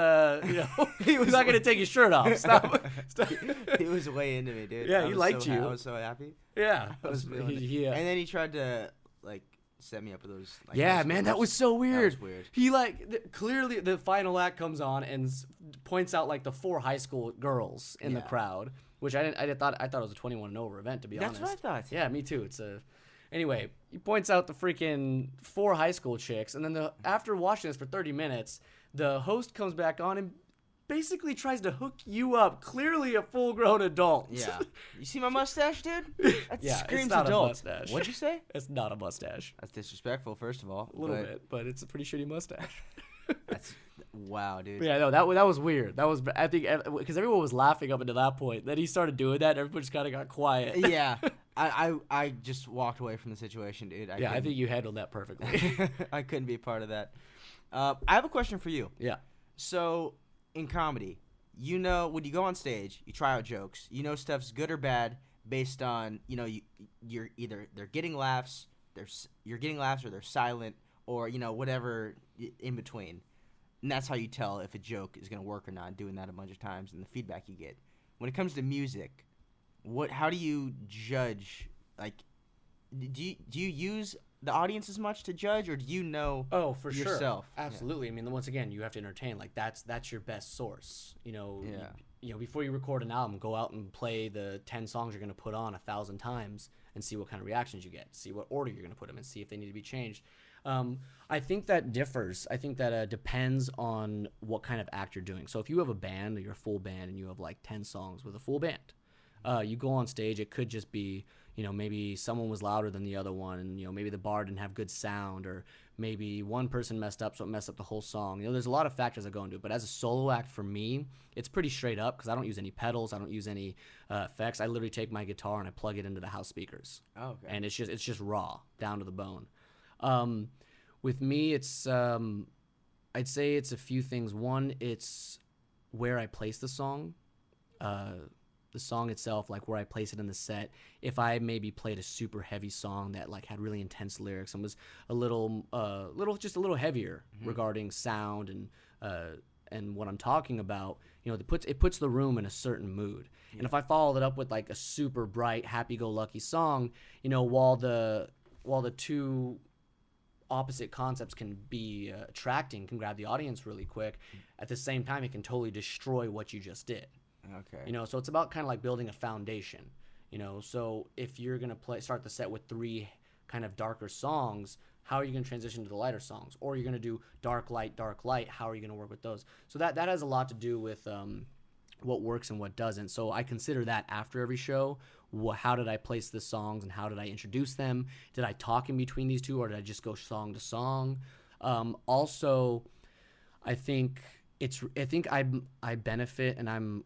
He's not gonna take his shirt off. Stop. He was way into me, dude. Yeah, he liked you. I was so happy. Yeah, I was feeling it. Yeah. And then he tried to set me up with those. Yeah, man, that was so weird. That was weird. He clearly the final act comes on and points out like the 4 high school girls in the crowd, which I thought it was a 21 and over event, to be honest. That's what I thought. Yeah, me too. Anyway, he points out the freaking 4 high school chicks, and then after watching this for 30 minutes, the host comes back on and basically tries to hook you up, clearly a full-grown adult. Yeah. You see my mustache, dude? That screams it's not adult. A mustache. What'd you say? It's not a mustache. That's disrespectful, first of all. A little bit, but it's a pretty shitty mustache. That's wow, dude. But yeah, no, that was weird. That was, I think, because everyone was laughing up until that point. Then he started doing that, and everybody just kind of got quiet. Yeah. I just walked away from the situation, dude. I think you handled that perfectly. I couldn't be a part of that. I have a question for you. Yeah. So, in comedy, when you go on stage, you try out jokes. Stuff's good or bad based on, you're either they're getting laughs, you're getting laughs, or they're silent, or whatever in between. And that's how you tell if a joke is gonna work or not. Doing that a bunch of times and the feedback you get. When it comes to music, how do you judge? Like, do you use the audience as much to judge, or do you know Oh, for yourself? sure. Absolutely. I mean, once again, you have to entertain. Like that's your best source. Before you record an album, go out and play the 10 songs you're going to put on 1,000 times and see what kind of reactions you get. See what order you're going to put them in. See if they need to be changed. I think that differs. I think that depends on what kind of act you're doing. So if you have a band, or you're a full band, and you have like 10 songs with a full band, you go on stage, it could just be, maybe someone was louder than the other one, and, maybe the bar didn't have good sound, or maybe one person messed up, so it messed up the whole song. There's a lot of factors that go into it. But as a solo act for me, it's pretty straight up because I don't use any pedals. I don't use any effects. I literally take my guitar and I plug it into the house speakers. Oh, okay. And it's just raw, down to the bone. With me, it's I'd say it's a few things. One, it's where I place the song. The song itself, like where I place it in the set. If I maybe played a super heavy song that like had really intense lyrics and was a little heavier regarding sound and what I'm talking about, it puts the room in a certain mood. Yeah. And if I followed it up with like a super bright, happy-go-lucky song, while the two opposite concepts can be attracting, can grab the audience really quick, at the same time it can totally destroy what you just did. Okay. So it's about kind of like building a foundation. So if you're gonna start the set with 3 kind of darker songs, how are you gonna transition to the lighter songs? Or you're gonna do dark, light, how are you gonna work with those? So that has a lot to do with what works and what doesn't. So I consider that after every show. How did I place the songs and how did I introduce them? Did I talk in between these two, or did I just go song to song? Also, I think I benefit, and I'm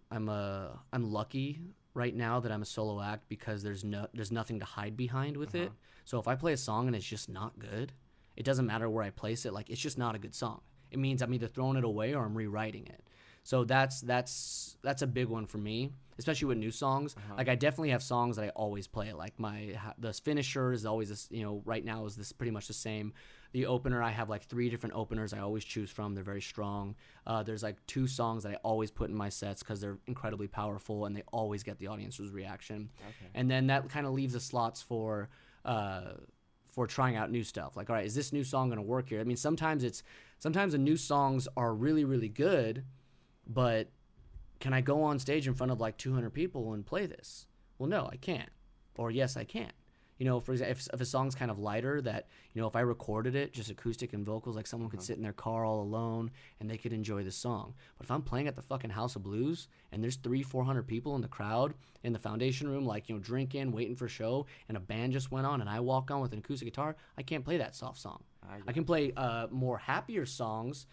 lucky right now that I'm a solo act because there's nothing to hide behind with it. So if I play a song and it's just not good, it doesn't matter where I place it. Like, it's just not a good song. It means I'm either throwing it away or I'm rewriting it. So that's a big one for me, especially with new songs. Like, I definitely have songs that I always play. Like the finisher is always this, right now is this pretty much the same. The opener, I have like 3 different openers I always choose from. They're very strong. There's like 2 songs that I always put in my sets because they're incredibly powerful and they always get the audience's reaction. Okay. And then that kind of leaves the slots for trying out new stuff. Like, all right, is this new song going to work here? I mean, sometimes the new songs are really, really good, but can I go on stage in front of like 200 people and play this? Well, no, I can't. Or yes, I can. For example, if a song's kind of lighter that, if I recorded it, just acoustic and vocals, like someone could sit in their car all alone and they could enjoy the song. But if I'm playing at the fucking House of Blues and there's 300-400 people in the crowd in the foundation room, like, drinking, waiting for a show, and a band just went on and I walk on with an acoustic guitar, I can't play that soft song. I can play more happier songs,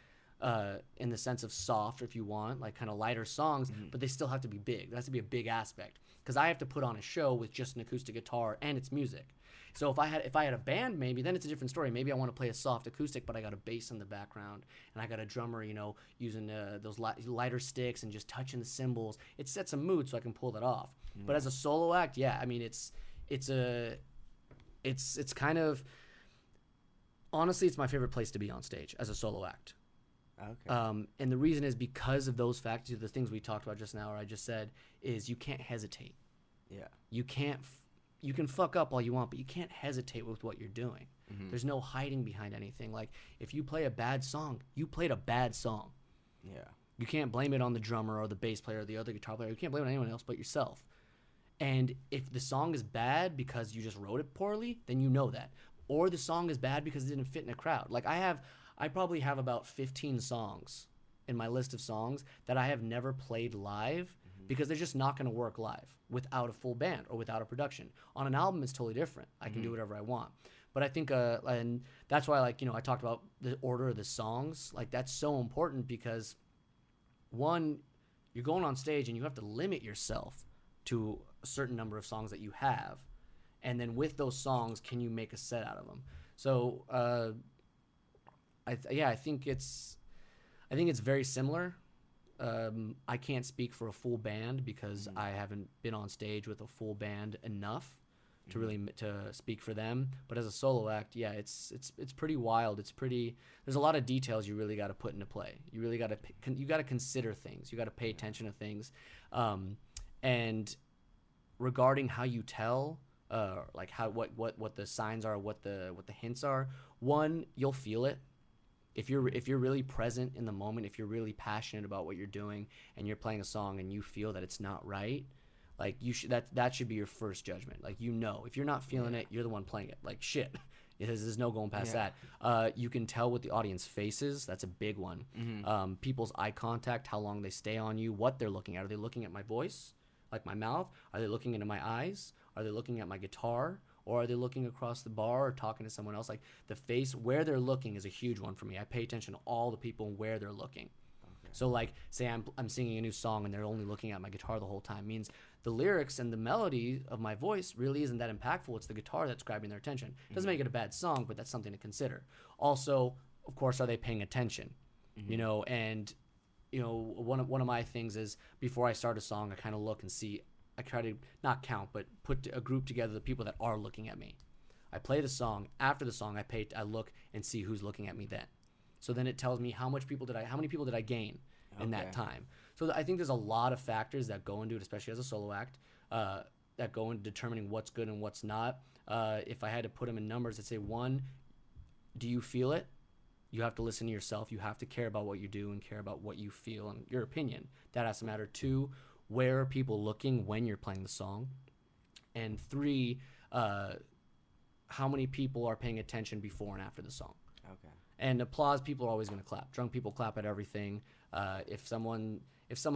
in the sense of soft, or if you want, like kind of lighter songs, but they still have to be big. There has to be a big aspect because I have to put on a show with just an acoustic guitar and it's music. So if I had a band, maybe then it's a different story. Maybe I want to play a soft acoustic, but I got a bass in the background and I got a drummer, using those lighter sticks and just touching the cymbals. It sets a mood so I can pull that off. But as a solo act, yeah, I mean it's kind of, honestly, it's my favorite place to be on stage as a solo act. Okay. And the reason is because of those factors, the things we talked about just now, or I just said, is you can't hesitate. Yeah. You can fuck up all you want, but you can't hesitate with what you're doing. There's no hiding behind anything. Like, if you play a bad song, you played a bad song. Yeah. You can't blame it on the drummer or the bass player or the other guitar player. You can't blame it on anyone else but yourself. And if the song is bad because you just wrote it poorly, then you know that. Or the song is bad because it didn't fit in a crowd. Like, I probably have about 15 songs in my list of songs that I have never played live because they're just not going to work live without a full band or without a production. On an album, it's totally different. I can do whatever I want. But I think, and that's why, like, I talked about the order of the songs. Like, that's so important because, one, you're going on stage and you have to limit yourself to a certain number of songs that you have. And then with those songs, can you make a set out of them? So, I think it's very similar. I can't speak for a full band because I haven't been on stage with a full band enough to really to speak for them. But as a solo act, yeah, it's pretty wild. There's a lot of details you really got to put into play. You really got to consider things. You got to pay attention to things. And regarding how you tell like how what the signs are, what the hints are. One, you'll feel it. If you're really present in the moment, if you're really passionate about what you're doing and you're playing a song and you feel that it's not right, like you should that should be your first judgment. Like, if you're not feeling it, you're the one playing it. Like, shit. There's no going past that. You can tell with the audience faces. That's a big one. People's eye contact, how long they stay on you, what they're looking at. Are they looking at my voice, like my mouth? Are they looking into my eyes? Are they looking at my guitar? Or are they looking across the bar or talking to someone else? Like, the face, where they're looking is a huge one for me. I pay attention to all the people and where they're looking. Okay. So, like, say I'm singing a new song and they're only looking at my guitar the whole time. Means the lyrics and the melody of my voice really isn't that impactful. It's the guitar that's grabbing their attention. Doesn't make it a bad song, but that's something to consider. Also, of course, are they paying attention? And one of my things is, before I start a song, I kind of look and see. I try to not count, but put a group together, the people that are looking at me. I play the song. After the song, I look and see who's looking at me then. So then it tells me how many people did I gain in that time. So I think there's a lot of factors that go into it, especially as a solo act, that go into determining what's good and what's not. If I had to put them in numbers, I'd say, 1, do you feel it? You have to listen to yourself. You have to care about what you do and care about what you feel and your opinion. That has to matter. 2, where are people looking when you're playing the song? And 3, how many people are paying attention before and after the song? Okay. And applause, people are always going to clap. Drunk people clap at everything. If someone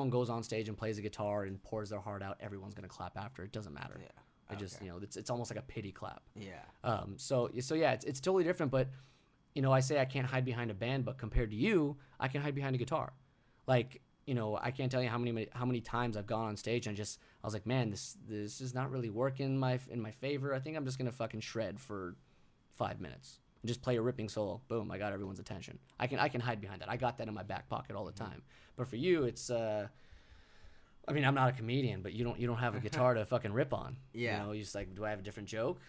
goes on stage and plays a guitar and pours their heart out, everyone's going to clap after. It doesn't matter. Yeah. It just, it's almost like a pity clap. Yeah. So yeah, it's totally different. But, I say I can't hide behind a band, but compared to you, I can hide behind a guitar. Like, I can't tell you how many times I've gone on stage and I was like, man, this is not really working in my favor. I think I'm just gonna fucking shred for 5 minutes and just play a ripping solo. Boom, I got everyone's attention. I can hide behind that. I got that in my back pocket all the time. But for you, it's I mean, I'm not a comedian, but you don't have a guitar to fucking rip on. Yeah. You're just like, do I have a different joke?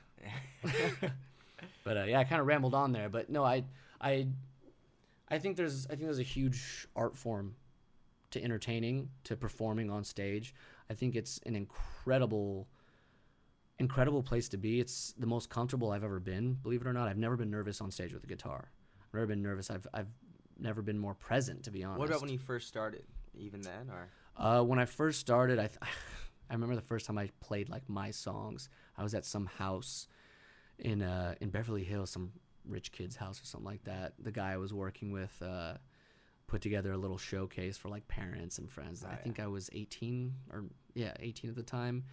But yeah, I kind of rambled on there. But no, I think there's a huge art form to entertaining, to performing on stage. I think it's an incredible place to be. It's the most comfortable I've ever been, believe it or not. I've never been nervous on stage with a guitar. I've never been nervous. I've never been more present, to be honest. What about when you first started? Even then, or? When I first started, I remember the first time I played like my songs. I was at some house in Beverly Hills, some rich kid's house or something like that. The guy I was working with put together a little showcase for like parents and friends. I think I was 18 at the time.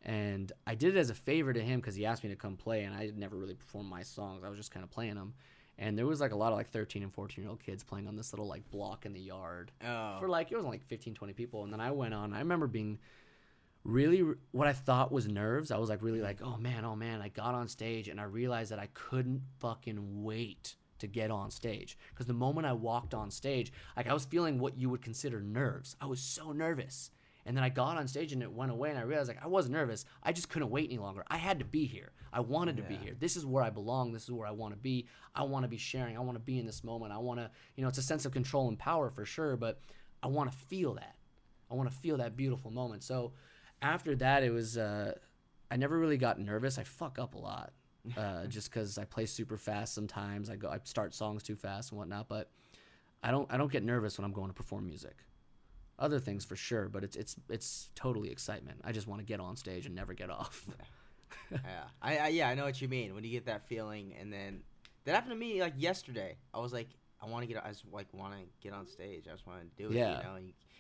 And I did it as a favor to him because he asked me to come play, and I had never really performed my songs. I was just kind of playing them. And there was like a lot of like 13 and 14-year-old kids playing on this little like block in the yard. For like, it was like 15, 20 people. And then I went on. I remember being really, what I thought was nerves. I was like really like, oh man. I got on stage and I realized that I couldn't fucking wait to get on stage. Because the moment I walked on stage, like I was feeling what you would consider nerves. I was so nervous. And then I got on stage and it went away, and I realized like I wasn't nervous. I just couldn't wait any longer. I had to be here. I wanted to be here. This is where I belong. This is where I want to be. I want to be sharing. I want to be in this moment. I want to, it's a sense of control and power for sure, but I want to feel that. I want to feel that beautiful moment. So after that, it was, I never really got nervous. I fuck up a lot just because I play super fast sometimes. I start songs too fast and whatnot, but I don't get nervous when I'm going to perform music. Other things for sure, but it's totally excitement. I just want to get on stage and never get off. I know what you mean when you get that feeling, and then that happened to me like yesterday. I was like, I want to get on stage. I just want to do it. Yeah.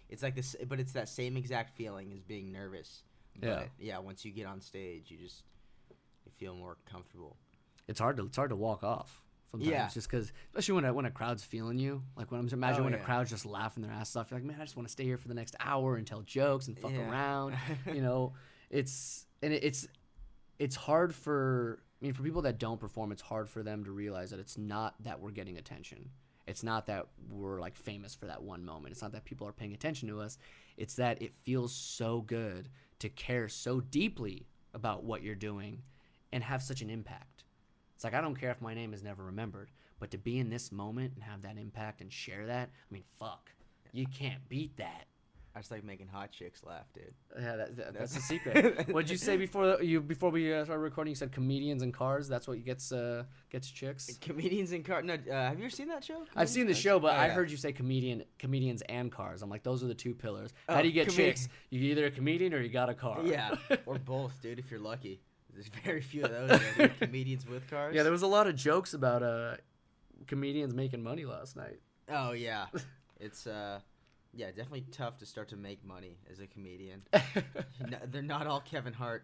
It's like this, but it's that same exact feeling as being nervous. But once you get on stage, you feel more comfortable. It's hard to walk off. Sometimes, just because, especially when a crowd's feeling you, like when a crowd's just laughing their ass off, you're like, man, I just want to stay here for the next hour and tell jokes and fuck around. It's hard for people that don't perform. It's hard for them to realize that it's not that we're getting attention. It's not that we're like famous for that one moment. It's not that people are paying attention to us. It's that it feels so good to care so deeply about what you're doing and have such an impact. It's like, I don't care if my name is never remembered, but to be in this moment and have that impact and share that, fuck. You can't beat that. I just like making hot chicks laugh, dude. Yeah, that's the secret. What'd you say before we started recording? You said comedians and cars. That's what gets chicks. Comedians and cars. No, have you ever seen that show? I've seen the show, but I heard you say comedians and cars. I'm like, those are the two pillars. How do you get chicks? You either a comedian or you got a car. Yeah, or both, dude. If you're lucky. There's very few of those comedians with cars. Yeah, there was a lot of jokes about comedians making money last night. Oh yeah, it's yeah, definitely tough to start to make money as a comedian. No, they're not all Kevin Hart.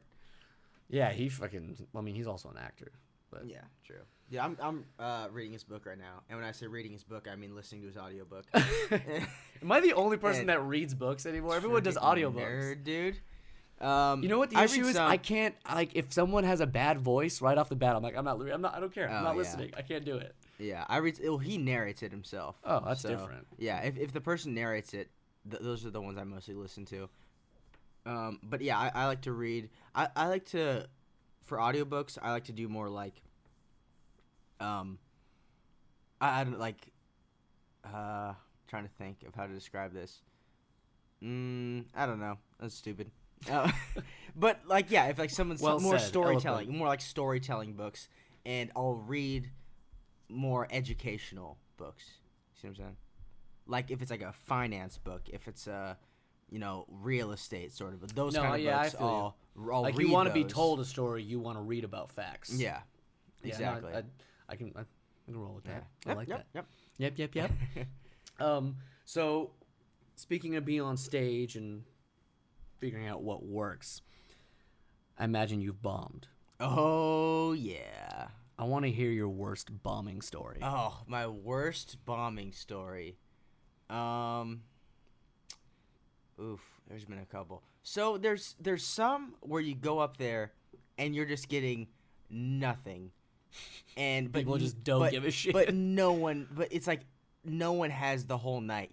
Yeah, he's also an actor. But yeah, true. Yeah, I'm reading his book right now, and when I say reading his book, I mean listening to his audiobook. Am I the only person that reads books anymore? Everyone does audiobooks. Nerd, dude. You know what the issue is? I can't, like, if someone has a bad voice right off the bat, I'm like, I don't care. I'm not listening. I can't do it. Yeah, he narrates it himself. Oh, that's different. Yeah, if the person narrates it, those are the ones I mostly listen to. But yeah, I like to read. I like to, for audiobooks, I like to do more like, I don't like, trying to think of how to describe this. I don't know. That's stupid. But like, yeah, if like someone's more storytelling, eloquent. More like storytelling books, and I'll read more educational books. See what I'm saying? Like if it's like a finance book, if it's a, real estate sort of, those kind of books. I'll like read you want to those. be told a story, you want to read about facts. Yeah, exactly. No, I can roll with that. Yeah. I like that. Yep. So speaking of being on stage and figuring out what works, I imagine you've bombed. Oh yeah. I want to hear your worst bombing story. Oh, my worst bombing story. Oof, there's been a couple. So there's some where you go up there and you're just getting nothing. But people just don't give a shit. But it's like no one has the whole night,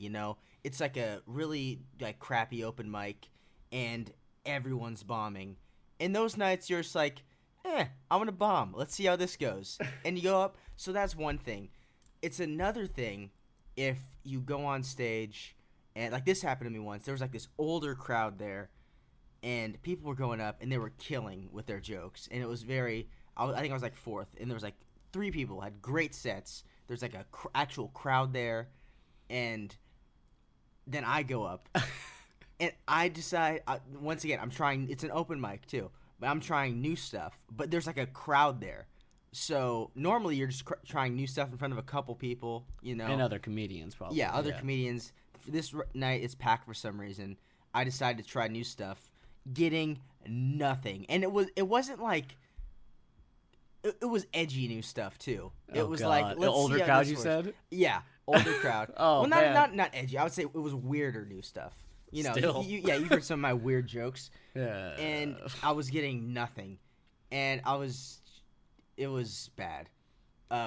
It's like a really like crappy open mic and everyone's bombing. And those nights you're just like, I'm gonna bomb. Let's see how this goes. And you go up. So that's one thing. It's another thing if you go on stage and like this happened to me once. There was like this older crowd there, and people were going up and they were killing with their jokes. And it was I think I was like fourth, and there was like 3 people had great sets. There's like a actual crowd there, and then I go up, and I decide once again I'm trying. It's an open mic too. But I'm trying new stuff. But there's like a crowd there. So normally you're just trying new stuff in front of a couple people, And other comedians probably. Yeah, other comedians. For this night it's packed for some reason. I decided to try new stuff, getting nothing. And it wasn't like it was edgy new stuff too. It was like the older crowd you said? Yeah, older crowd. Oh, well, man. not edgy. I would say it was weirder new stuff. Still. You've heard some of my weird jokes. Yeah. And I was getting nothing. And it was bad.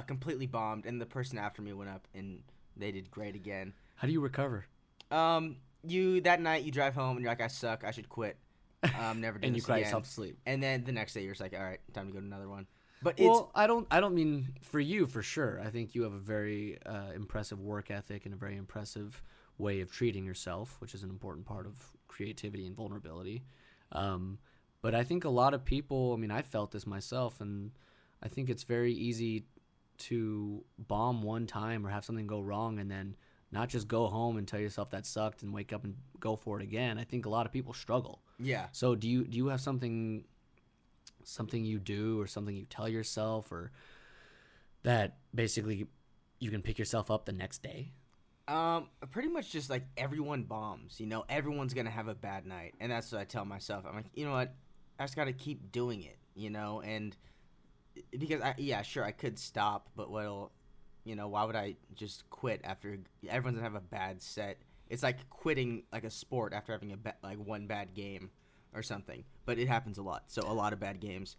Completely bombed. And the person after me went up and they did great again. How do you recover? That night you drive home and you're like, I suck. I should quit. Never do and this you cry again. yourself to sleep. And then the next day you're just like, all right, time to go to another one. But I don't mean for you for sure. I think you have a very impressive work ethic and a very impressive way of treating yourself, which is an important part of creativity and vulnerability. But I think a lot of people, I felt this myself, and I think it's very easy to bomb one time or have something go wrong and then not just go home and tell yourself that sucked and wake up and go for it again. I think a lot of people struggle. Yeah. So do you have something you do or something you tell yourself or that basically you can pick yourself up the next day? Pretty much just like everyone bombs, everyone's gonna have a bad night, and that's what I tell myself. I'm like, you know what, I just gotta keep doing it, and because I could stop, but why would I just quit after everyone's gonna have a bad set? It's like quitting like a sport after having one bad game or something, but it happens a lot. So a lot of bad games.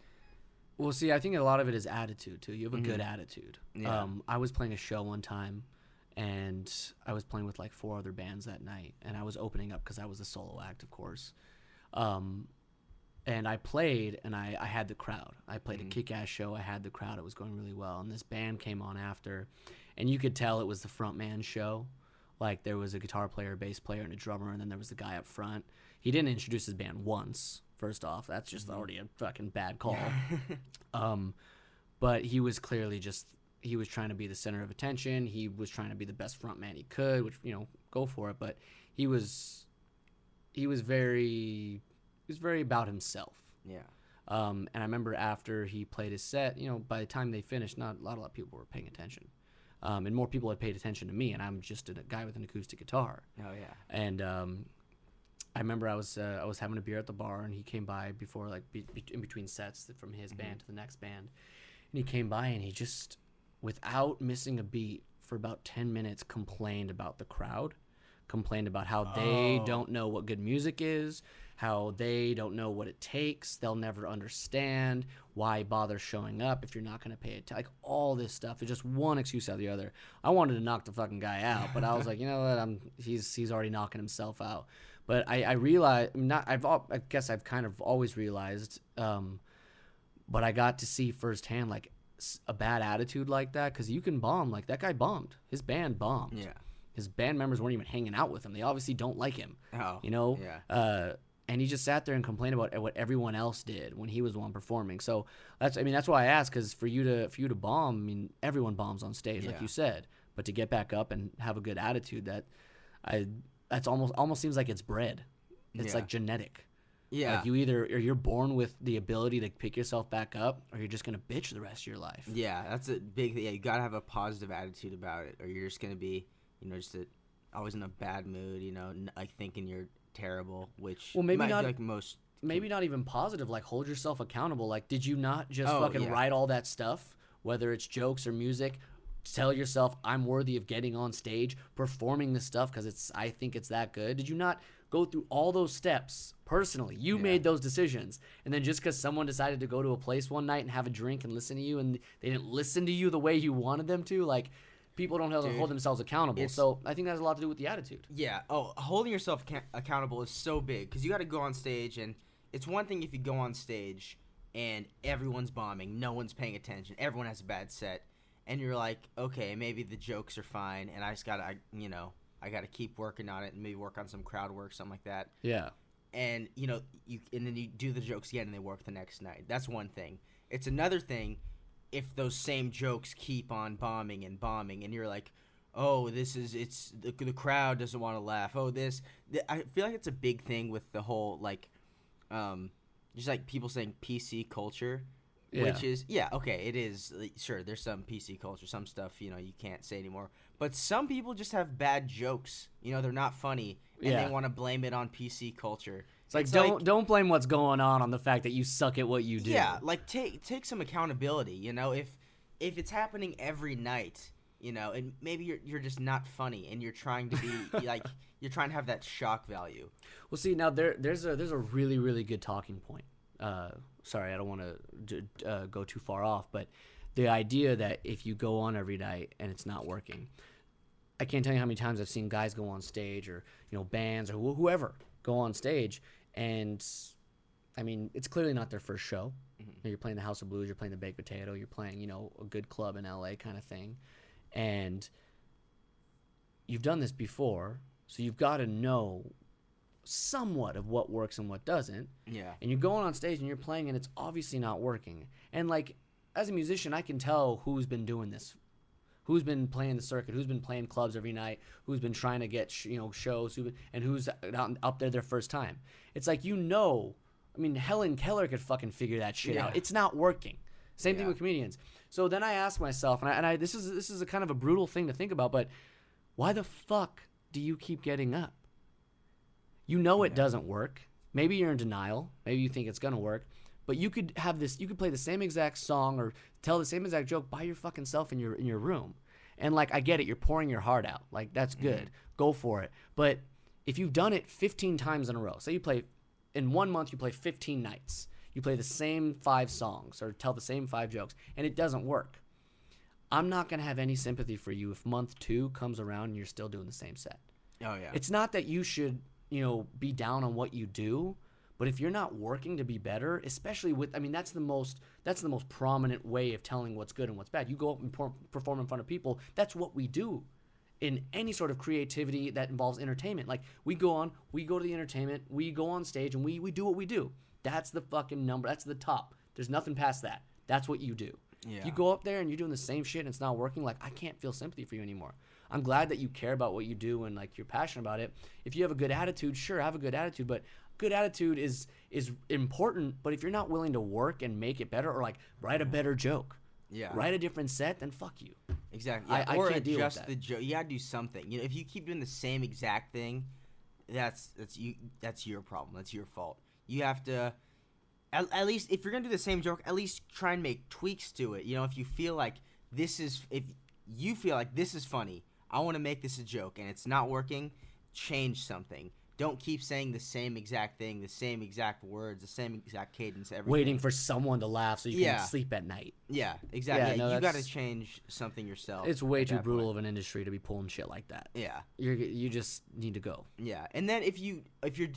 Well, see, I think a lot of it is attitude too. You have a good attitude. Yeah. I was playing a show one time, and I was playing with like 4 other bands that night, and I was opening up because I was a solo act, of course. And I played, and I had the crowd. I played a kick-ass show. I had the crowd. It was going really well. And this band came on after, and you could tell it was the front man show. Like there was a guitar player, bass player, and a drummer, and then there was the guy up front. He didn't introduce his band once. First off, that's just already a fucking bad call. But he was clearly he was trying to be the center of attention. He was trying to be the best front man he could, which, go for it. But he was very about himself. Yeah. And I remember after he played his set, by the time they finished, not a lot of people were paying attention. And more people had paid attention to me, and I'm just a guy with an acoustic guitar. Oh yeah. And I remember I was having a beer at the bar, and he came by before, like, in between sets from his band to the next band, and he came by and he just, without missing a beat, for about 10 minutes, complained about the crowd, complained about how they don't know what good music is, how they don't know what it takes, they'll never understand, why bother showing up if you're not going to pay it, like all this stuff. It's just one excuse after the other. I wanted to knock the fucking guy out, but I was like, you know what, he's already knocking himself out. But I realized, I guess I've kind of always realized, but I got to see firsthand, like, a bad attitude like that, because you can bomb. Like, that guy bombed. His band bombed. Yeah. His band members weren't even hanging out with him. They obviously don't like him. Oh. Yeah. And he just sat there and complained about what everyone else did when he was the one performing. So that's why I asked, because for you to bomb, everyone bombs on stage, like you said. But to get back up and have a good attitude, that's almost seems like it's bred. It's like genetic. Yeah. Like you're born with the ability to pick yourself back up, or you're just gonna bitch the rest of your life. Yeah, that's a big thing. Yeah, you gotta have a positive attitude about it, or you're just gonna be, always in a bad mood. Like thinking you're terrible, which maybe not like most. Maybe not even positive. Like, hold yourself accountable. Like, did you not just write all that stuff, whether it's jokes or music? Tell yourself, I'm worthy of getting on stage, performing this stuff because I think it's that good. Did you not go through all those steps personally? You made those decisions, and then just because someone decided to go to a place one night and have a drink and listen to you, and they didn't listen to you the way you wanted them to, like, people don't hold themselves accountable. So I think that has a lot to do with the attitude. Yeah. Oh, holding yourself accountable is so big, because you got to go on stage, and it's one thing if you go on stage and everyone's bombing, no one's paying attention, everyone has a bad set. And you're like, okay, maybe the jokes are fine, and I just gotta, I gotta keep working on it and maybe work on some crowd work, something like that. Yeah. And and then you do the jokes again, and they work the next night. That's one thing. It's another thing if those same jokes keep on bombing, and you're like, oh, the crowd doesn't want to laugh. Oh, I feel like it's a big thing with the whole just like people saying PC culture. Yeah. Which is, okay, it is, sure, there's some PC culture, some stuff, you can't say anymore. But some people just have bad jokes. They're not funny, and they want to blame it on PC culture. It's like, don't blame what's going on the fact that you suck at what you do. Yeah, like, take some accountability, if it's happening every night, and maybe you're just not funny, and you're trying to be, like, you're trying to have that shock value. Well, see, now there's a really, really good talking point. Sorry, I don't want to go too far off, but the idea that if you go on every night and it's not working, I can't tell you how many times I've seen guys go on stage, or bands or whoever go on stage, and it's clearly not their first show. Mm-hmm. You're playing the House of Blues, you're playing the Baked Potato, you're playing a good club in LA kind of thing, and you've done this before, so you've got to know somewhat of what works and what doesn't. Yeah. And you're going on stage and you're playing and it's obviously not working. And like, as a musician, I can tell who's been doing this, who's been playing the circuit, who's been playing clubs every night, who's been trying to get shows, and who's up there their first time. It's like, Helen Keller could fucking figure that shit out. It's not working. Same thing with comedians. So then I ask myself, and this is a kind of a brutal thing to think about, but why the fuck do you keep getting up? It doesn't work. Maybe you're in denial. Maybe you think it's going to work. But you could play the same exact song or tell the same exact joke by your fucking self in your room. And like, I get it. You're pouring your heart out. Like, that's good. Mm-hmm. Go for it. But if you've done it 15 times in a row, say you play, in 1 month, you play 15 nights. You play the same 5 songs or tell the same 5 jokes, and it doesn't work. I'm not going to have any sympathy for you if month 2 comes around and you're still doing the same set. Oh, yeah. It's not that you should be down on what you do, but if you're not working to be better, especially that's the most prominent way of telling what's good and what's bad. You go up and perform in front of people. That's what we do. in any sort of creativity that involves entertainment. Like we go to the entertainment, we go on stage, and we do what we do. That's the fucking number. That's the top. There's nothing past that. That's what you do. Yeah. You go up there and you're doing the same shit and it's not working. Like, I can't feel sympathy for you anymore. I'm glad that you care about what you do and like you're passionate about it. If you have a good attitude, sure, have a good attitude, but good attitude is important. But if you're not willing to work and make it better, or like write a better joke, write a different set, then fuck you. Exactly. Yeah. Or can't adjust the joke. You gotta do something. You know, if you keep doing the same exact thing, that's your problem. That's your fault. You have to. At least if you're gonna do the same joke, at least try and make tweaks to it. You know, if you feel like this is funny, I want to make this a joke, and it's not working, change something. Don't keep saying the same exact thing, the same exact words, the same exact cadence. Everything. Waiting for someone to laugh so you can sleep at night. Yeah, exactly. Yeah, you got to change something yourself. It's way too brutal of an industry to be pulling shit like that. Yeah, you just need to go. Yeah, and then if you're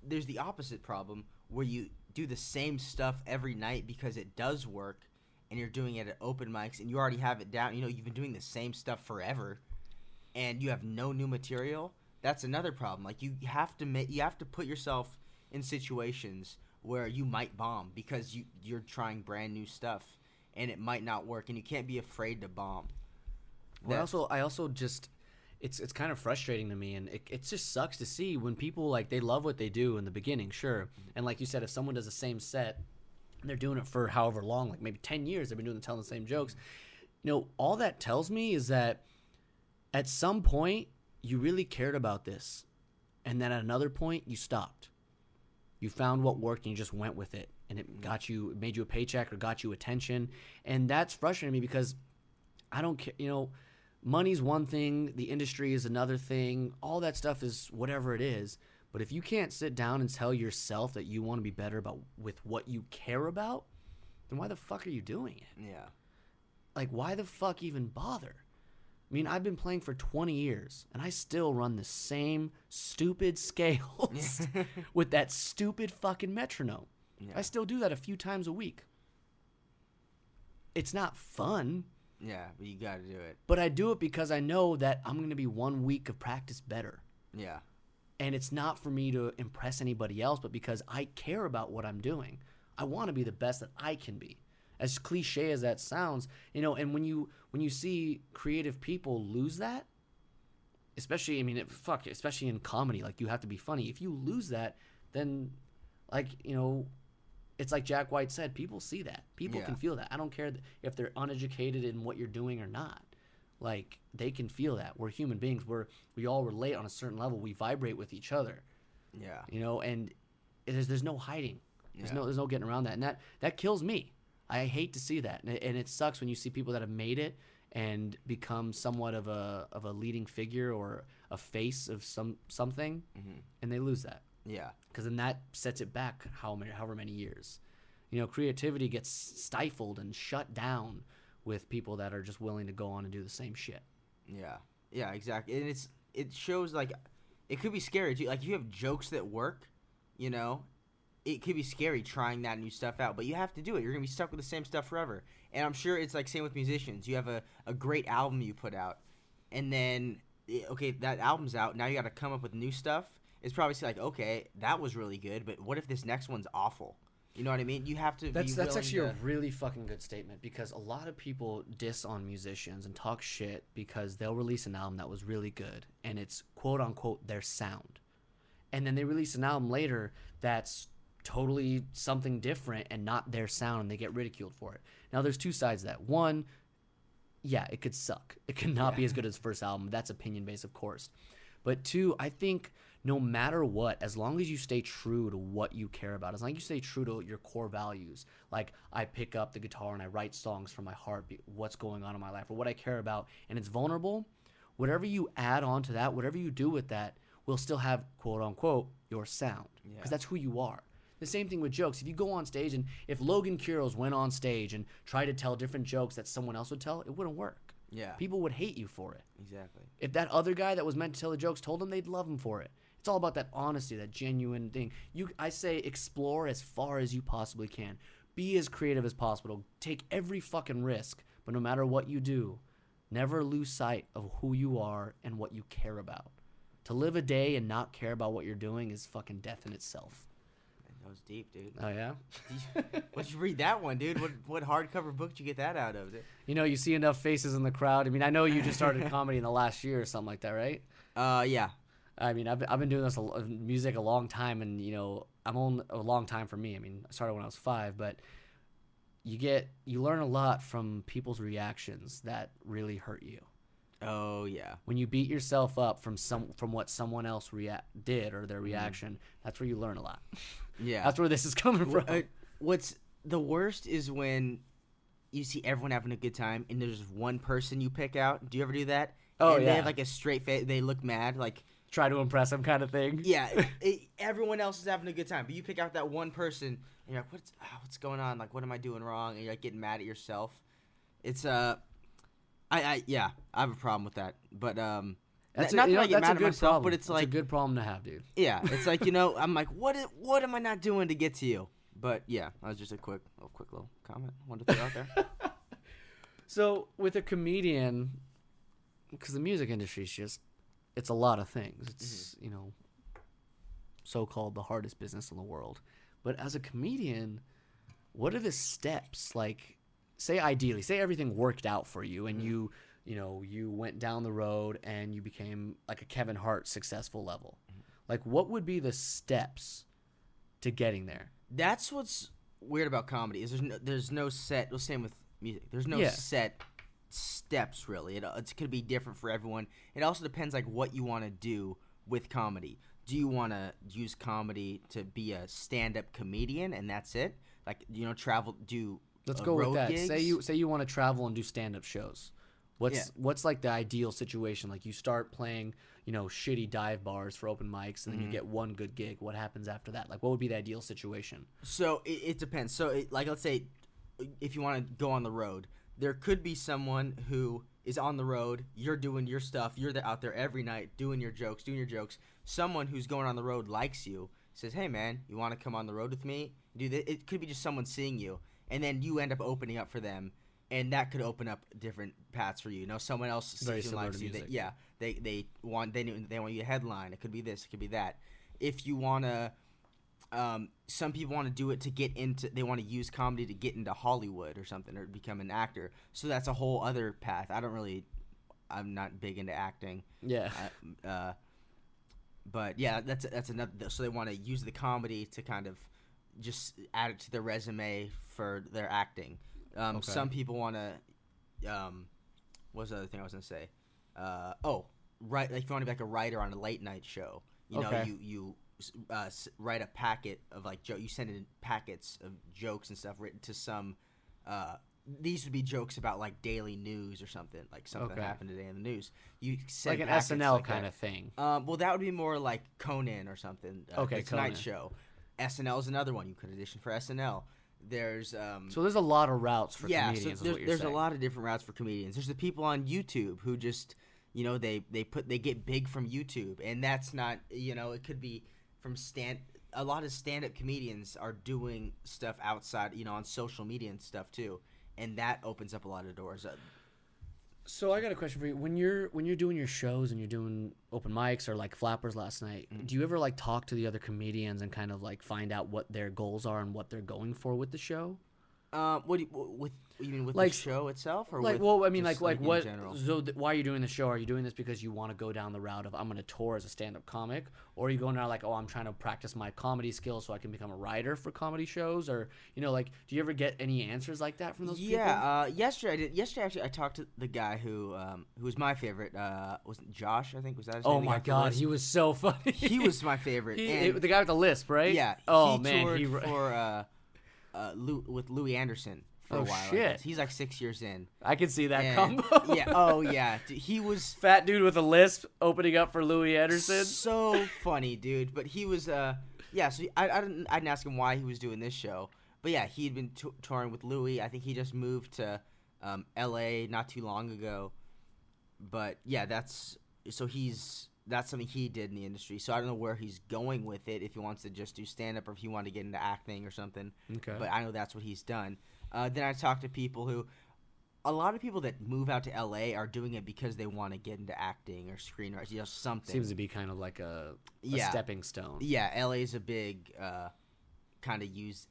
there's the opposite problem where you do the same stuff every night because it does work, and you're doing it at open mics, and you already have it down. You know, you've been doing the same stuff forever, and you have no new material. That's another problem. Like you have to put yourself in situations where you might bomb because you're trying brand new stuff, and it might not work, and you can't be afraid to bomb. Well, I also just. It's kind of frustrating to me, and it just sucks to see when people, like, they love what they do in the beginning, sure. And like you said, if someone does the same set, and they're doing it for however long, like maybe 10 years, they've been telling the same jokes, you know, all that tells me is that at some point, you really cared about this, and then at another point, you stopped. You found what worked, and you just went with it, and it made you a paycheck or got you attention, and that's frustrating me because I don't care, you know. Money's one thing, the industry is another thing, all that stuff is whatever it is, but if you can't sit down and tell yourself that you want to be better with what you care about, then why the fuck are you doing it? Yeah. Like, why the fuck even bother? I mean, I've been playing for 20 years, and I still run the same stupid scales with that stupid fucking metronome. Yeah. I still do that a few times a week. It's not fun. Yeah, but you got to do it. But I do it because I know that I'm going to be 1 week of practice better. Yeah. And it's not for me to impress anybody else, but because I care about what I'm doing. I want to be the best that I can be. As cliche as that sounds, you know, and when you see creative people lose that, especially, I mean, especially in comedy, like, you have to be funny. If you lose that, then, like, you know, it's like Jack White said, people see that. People can feel that. I don't care if they're uneducated in what you're doing or not. Like, they can feel that. We're human beings. We all relate on a certain level. We vibrate with each other. Yeah. You know, and there's no hiding. There's no getting around that. And that kills me. I hate to see that. And it sucks when you see people that have made it and become somewhat of a leading figure or a face of something, and they lose that. Yeah. Because then that sets it back however many years. You know, creativity gets stifled and shut down with people that are just willing to go on and do the same shit. Yeah. Yeah, exactly. And it shows, like, it could be scary too. Like, if you have jokes that work, you know, it could be scary trying that new stuff out. But you have to do it. You're going to be stuck with the same stuff forever. And I'm sure it's like same with musicians. You have a great album you put out, and then, okay, that album's out. Now you got to come up with new stuff. It's probably like, okay, that was really good, but what if this next one's awful? You know what I mean? You have to. That's actually a really fucking good statement, because a lot of people diss on musicians and talk shit because they'll release an album that was really good and it's quote unquote their sound, and then they release an album later that's totally something different and not their sound, and they get ridiculed for it. Now, there's two sides to that. One, yeah, it could suck. It could not be as good as the first album. That's opinion based, of course. But two, I think no matter what, as long as you stay true to what you care about, as long as you stay true to your core values, like I pick up the guitar and I write songs from my heart, what's going on in my life or what I care about, and it's vulnerable, whatever you add on to that, whatever you do with that, will still have, quote unquote, your sound. Because that's who you are. The same thing with jokes. If you go on stage and if Logan Quiroz went on stage and tried to tell different jokes that someone else would tell, it wouldn't work. Yeah. People would hate you for it. Exactly. If that other guy that was meant to tell the jokes told them, they'd love him for it. It's all about that honesty, that genuine thing. I say explore as far as you possibly can. Be as creative as possible. Take every fucking risk. But no matter what you do, Never lose sight of who you are and what you care about. To live a day and not care about what you're doing is fucking death in itself. That was deep, dude. Oh, yeah? What'd you read that one, dude? What hardcover book did you get that out of, dude? You know, you see enough faces in the crowd. I mean, I know you just started comedy in the last year or something like that, right? Yeah. I mean, I've been doing this music a long time, and, you know, I'm on a long time for me. I mean, I started when I was 5, but you learn a lot from people's reactions that really hurt you. Oh, yeah. When you beat yourself up from what someone else did or their reaction, that's where you learn a lot. Yeah. That's where this is coming from. What's the worst is when you see everyone having a good time and there's one person you pick out. Do you ever do that? Oh, and yeah. They have like a straight face. They look mad. Like, try to impress them kind of thing. yeah. Everyone else is having a good time. But you pick out that one person and you're like, what's going on? Like, what am I doing wrong? And you're like getting mad at yourself. It's, I have a problem with that. But, not that I get mad at myself, problem. but it's like. It's a good problem to have, dude. Yeah. It's like, you know, I'm like, what am I not doing to get to you? But yeah, that was just a quick little comment I wanted to throw out there. So with a comedian, because the music industry is just, it's a lot of things. It's, you know, so-called the hardest business in the world. But as a comedian, what are the steps? Like, say everything worked out for you and you went down the road and you became like a Kevin Hart successful level. Like, what would be the steps to getting there? That's what's weird about comedy is there's no set. Well, same with music. There's no set steps really. It's gonna be different for everyone. It also depends like what you want to do with comedy. Do you want to use comedy to be a stand-up comedian and that's it? Like, you know, travel, do Let's go with that. Gigs? Say you want to travel and do stand-up shows. What's like the ideal situation? Like, you start playing, you know, shitty dive bars for open mics, and then you get one good gig. What happens after that? Like, what would be the ideal situation? So it depends. So like, let's say if you want to go on the road, there could be someone who is on the road. You're doing your stuff. You're out there every night doing your jokes. Someone who's going on the road likes you, says, "Hey man, you want to come on the road with me?" It could be just someone seeing you, and then you end up opening up for them. And that could open up different paths for you. You know, someone else sees you and likes you. They want you to headline. It could be this. It could be that. If you want to, some people want to do it to get into. They want to use comedy to get into Hollywood or something, or become an actor. So that's a whole other path. I'm not big into acting. Yeah. But yeah, that's another. So they want to use the comedy to kind of just add it to their resume for their acting. Okay. Some people want to, what's the other thing I was going to say? Like if you want to be like a writer on a late night show, you know, you write a packet of like you send in packets of jokes and stuff written to some, these would be jokes about like daily news or something, like something that happened today in the news. You send like an SNL like kind of thing. Well, that would be more like Conan or something. The Tonight Show. SNL is another one you could audition for SNL. There's so there's a lot of routes for comedians. So there's a lot of different routes for comedians. There's the people on YouTube who just, you know, they get big from YouTube, and that's not, you know, it could be from a lot of stand-up comedians are doing stuff outside, you know, on social media and stuff too, and that opens up a lot of doors. So I got a question for you. When you're doing your shows and you're doing open mics or like Flappers last night, do you ever like talk to the other comedians and kind of like find out what their goals are and what they're going for with the show? What you mean with like, the show itself, or like? With well, I mean, just, like what? In general? So why are you doing the show? Are you doing this because you want to go down the route of I'm going to tour as a stand-up comic, or are you going down like, oh, I'm trying to practice my comedy skills so I can become a writer for comedy shows, or you know, like, do you ever get any answers like that from those people? Yeah, yesterday I did. Yesterday actually, I talked to the guy who was my favorite. Was it Josh? I think was that his name? Oh my God, he was so funny. He was my favorite. The guy with the lisp, right? Yeah. Oh he man, toured for with Louis Anderson. For a while, shit! He's like 6 years in. I can see that combo. Yeah. Oh yeah. Dude, he was fat dude with a lisp opening up for Louis Anderson. So funny, dude. But he was yeah. So I didn't ask him why he was doing this show. But yeah, he'd been touring with Louis. I think he just moved to L.A. not too long ago. But yeah, that's something he did in the industry. So I don't know where he's going with it. If he wants to just do stand up or if he wanted to get into acting or something. Okay. But I know that's what he's done. Then I talked to people who a lot of people that move out to LA are doing it because they want to get into acting or screenwriting, something. Seems to be kind of like a stepping stone. Yeah, LA is a big kind of use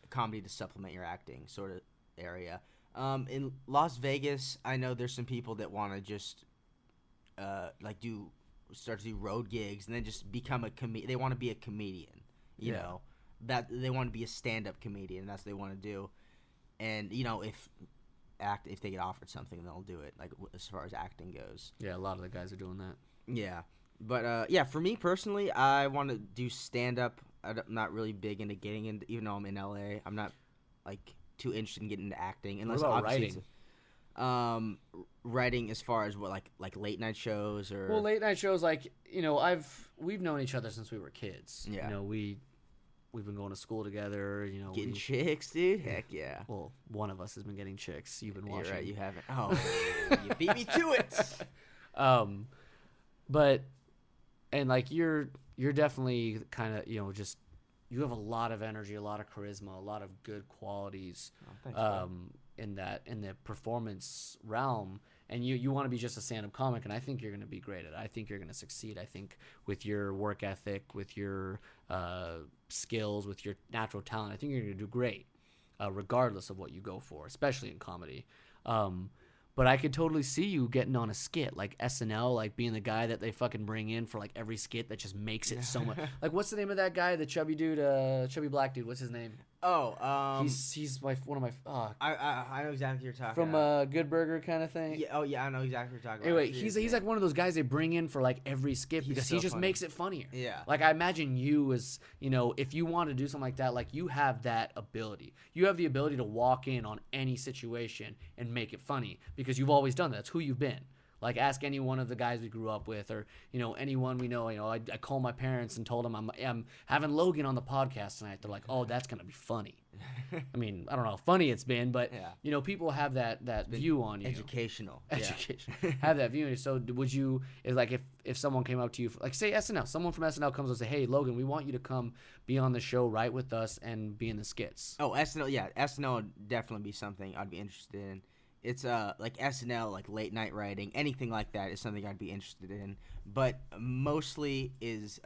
comedy to supplement your acting sort of area. In Las Vegas, I know there's some people that want to just start to do road gigs and then just become they want to be a comedian, you know, that they want to be a stand-up comedian. That's what they want to do. And, you know, if they get offered something, they'll do it, like, as far as acting goes. Yeah, a lot of the guys are doing that. Yeah. But, for me personally, I want to do stand-up. I'm not really big into getting into, even though I'm in LA, I'm not, like, too interested in getting into acting. Unless, what about writing? Writing as far as what, like late night shows or... Well, late night shows, like, you know, we've known each other since we were kids. Yeah. You know, we've been going to school together, you know. Getting chicks, dude? Heck yeah. Well, one of us has been getting chicks. You've been watching. You're right, you haven't. Oh, you beat me to it. But, and, like, you're definitely kind of, you know, just, you have a lot of energy, a lot of charisma, a lot of good qualities. Oh, thanks, in the performance realm, and you want to be just a stand-up comic, and I think you're going to be great at it. I think you're going to succeed. I think with your work ethic, with your skills, with your natural talent, I think you're going to do great, regardless of what you go for, especially in comedy. But I could totally see you getting on a skit like SNL, like being the guy that they fucking bring in for like every skit that just makes it so much. Like, what's the name of that guy, the chubby dude, chubby black dude? What's his name? Oh, he's one of my. I know exactly what you're talking from about. Good Burger kind of thing. Yeah. Oh yeah, I know exactly what you're talking anyway, about. he's like one of those guys they bring in for like every skit because so he just funny. makes it funnier. Yeah. Like, I imagine you as, you know, if you want to do something like that, like, you have that ability. You have the ability to walk in on any situation and make it funny because you've always done that. That's who you've been. Like, ask any one of the guys we grew up with, or, you know, anyone we know. You know, I called my parents and told them I'm having Logan on the podcast tonight. They're like, oh, that's gonna be funny. I mean, I don't know how funny it's been, but you know, people have that view on you. Educational. Have that view. So would you, if someone came up to you, like, say SNL, someone from SNL comes and say, hey, Logan, we want you to come be on the show, write with us, and be in the skits. Oh, SNL, yeah, SNL would definitely be something I'd be interested in. It's like SNL, like late night writing, anything like that is something I'd be interested in. But mostly is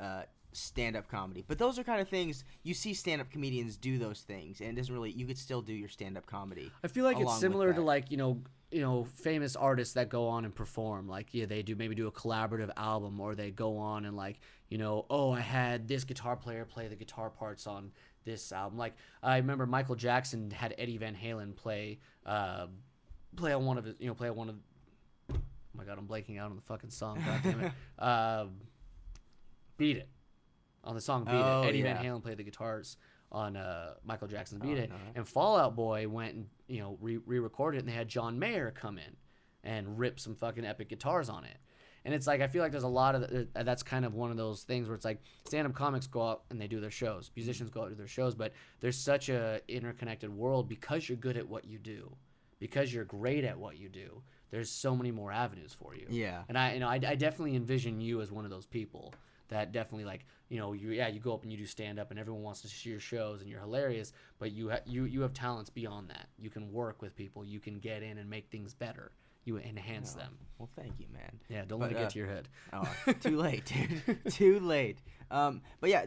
stand-up comedy. But those are kind of things you see stand-up comedians do those things, and it doesn't really. You could still do your stand-up comedy. I feel like it's similar to, like, you know, famous artists that go on and perform. Like, yeah, they maybe do a collaborative album, or they go on and, like, you know, oh, I had this guitar player play the guitar parts on this album. Like, I remember Michael Jackson had Eddie Van Halen play on one of his, oh my god, I'm blanking out on the fucking song. God damn it. Beat It. On the song Beat It. Eddie Van Halen played the guitars on Michael Jackson's Beat It. No. And Fall Out Boy went and, you know, re-recorded it, and they had John Mayer come in and rip some fucking epic guitars on it. And it's like, I feel like there's a lot of that's kind of one of those things where it's like stand-up comics go out and they do their shows. Musicians go out and do their shows, but there's such a interconnected world because you're good at what you do. Because you're great at what you do, there's so many more avenues for you. Yeah. And I definitely envision you as one of those people that definitely, like, you know, you go up and you do stand up and everyone wants to see your shows and you're hilarious, but you have talents beyond that. You can work with people, you can get in and make things better. You enhance them. Well, thank you, man. Yeah, don't let it get to your head. Oh, too late, dude. Too late. But yeah,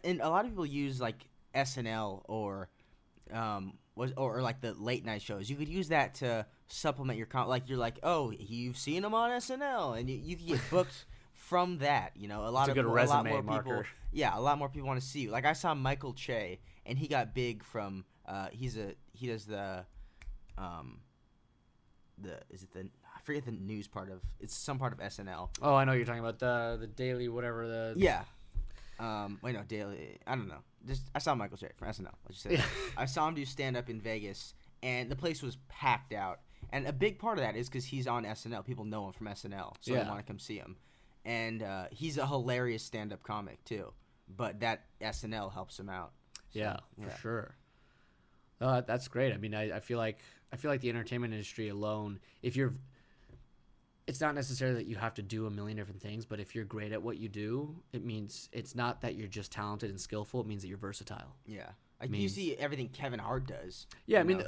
and a lot of people use like SNL or like the late night shows. You could use that to supplement your like you're like, oh, you've seen him on SNL, and you can get booked from that. You know, a lot more people. Yeah, a lot more people want to see you. Like, I saw Michael Che, and he got big from he does the I forget the news part of, it's some part of SNL. Oh, I know what you're talking about, the daily whatever the. Yeah. Wait, no, daily. I don't know. I saw Michael Che from SNL. Let's just say that. I saw him do stand up in Vegas, and the place was packed out. And a big part of that is because he's on SNL. People know him from SNL, so they want to come see him. And he's a hilarious stand up comic too. But that SNL helps him out. So, for sure. That's great. I mean, I feel like the entertainment industry alone, if you're it's not necessarily that you have to do a million different things, but if you're great at what you do, it means it's not that you're just talented and skillful. It means that you're versatile. Yeah. Like you see everything Kevin Hart does. Yeah, I mean,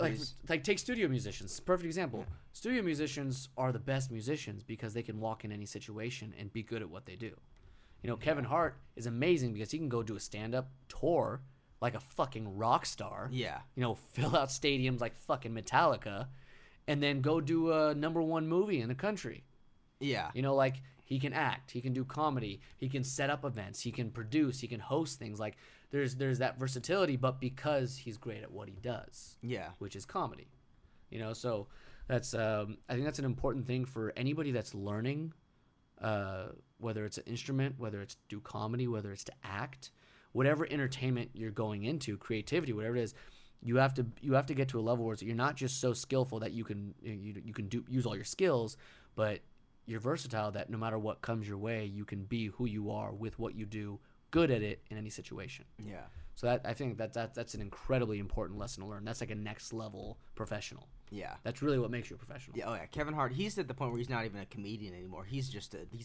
like take studio musicians. Perfect example. Yeah. Studio musicians are the best musicians because they can walk in any situation and be good at what they do. You know, Kevin Hart is amazing because he can go do a stand-up tour like a fucking rock star. Yeah. You know, fill out stadiums like fucking Metallica, and then go do a #1 movie in the country. Yeah. You know, like he can act, he can do comedy, he can set up events, he can produce, he can host things. Like there's that versatility, but because he's great at what he does. Yeah. Which is comedy. You know, so that's I think that's an important thing for anybody that's learning, whether it's an instrument, whether it's to do comedy, whether it's to act, whatever entertainment you're going into, creativity, whatever it is. You have to get to a level where you're not just so skillful that you can use all your skills, but you're versatile that no matter what comes your way, you can be who you are with what you do, good at it in any situation. Yeah. So I think that's an incredibly important lesson to learn. That's like a next level professional. Yeah. That's really what makes you a professional. Yeah. Oh yeah. Kevin Hart. He's at the point where he's not even a comedian anymore. He's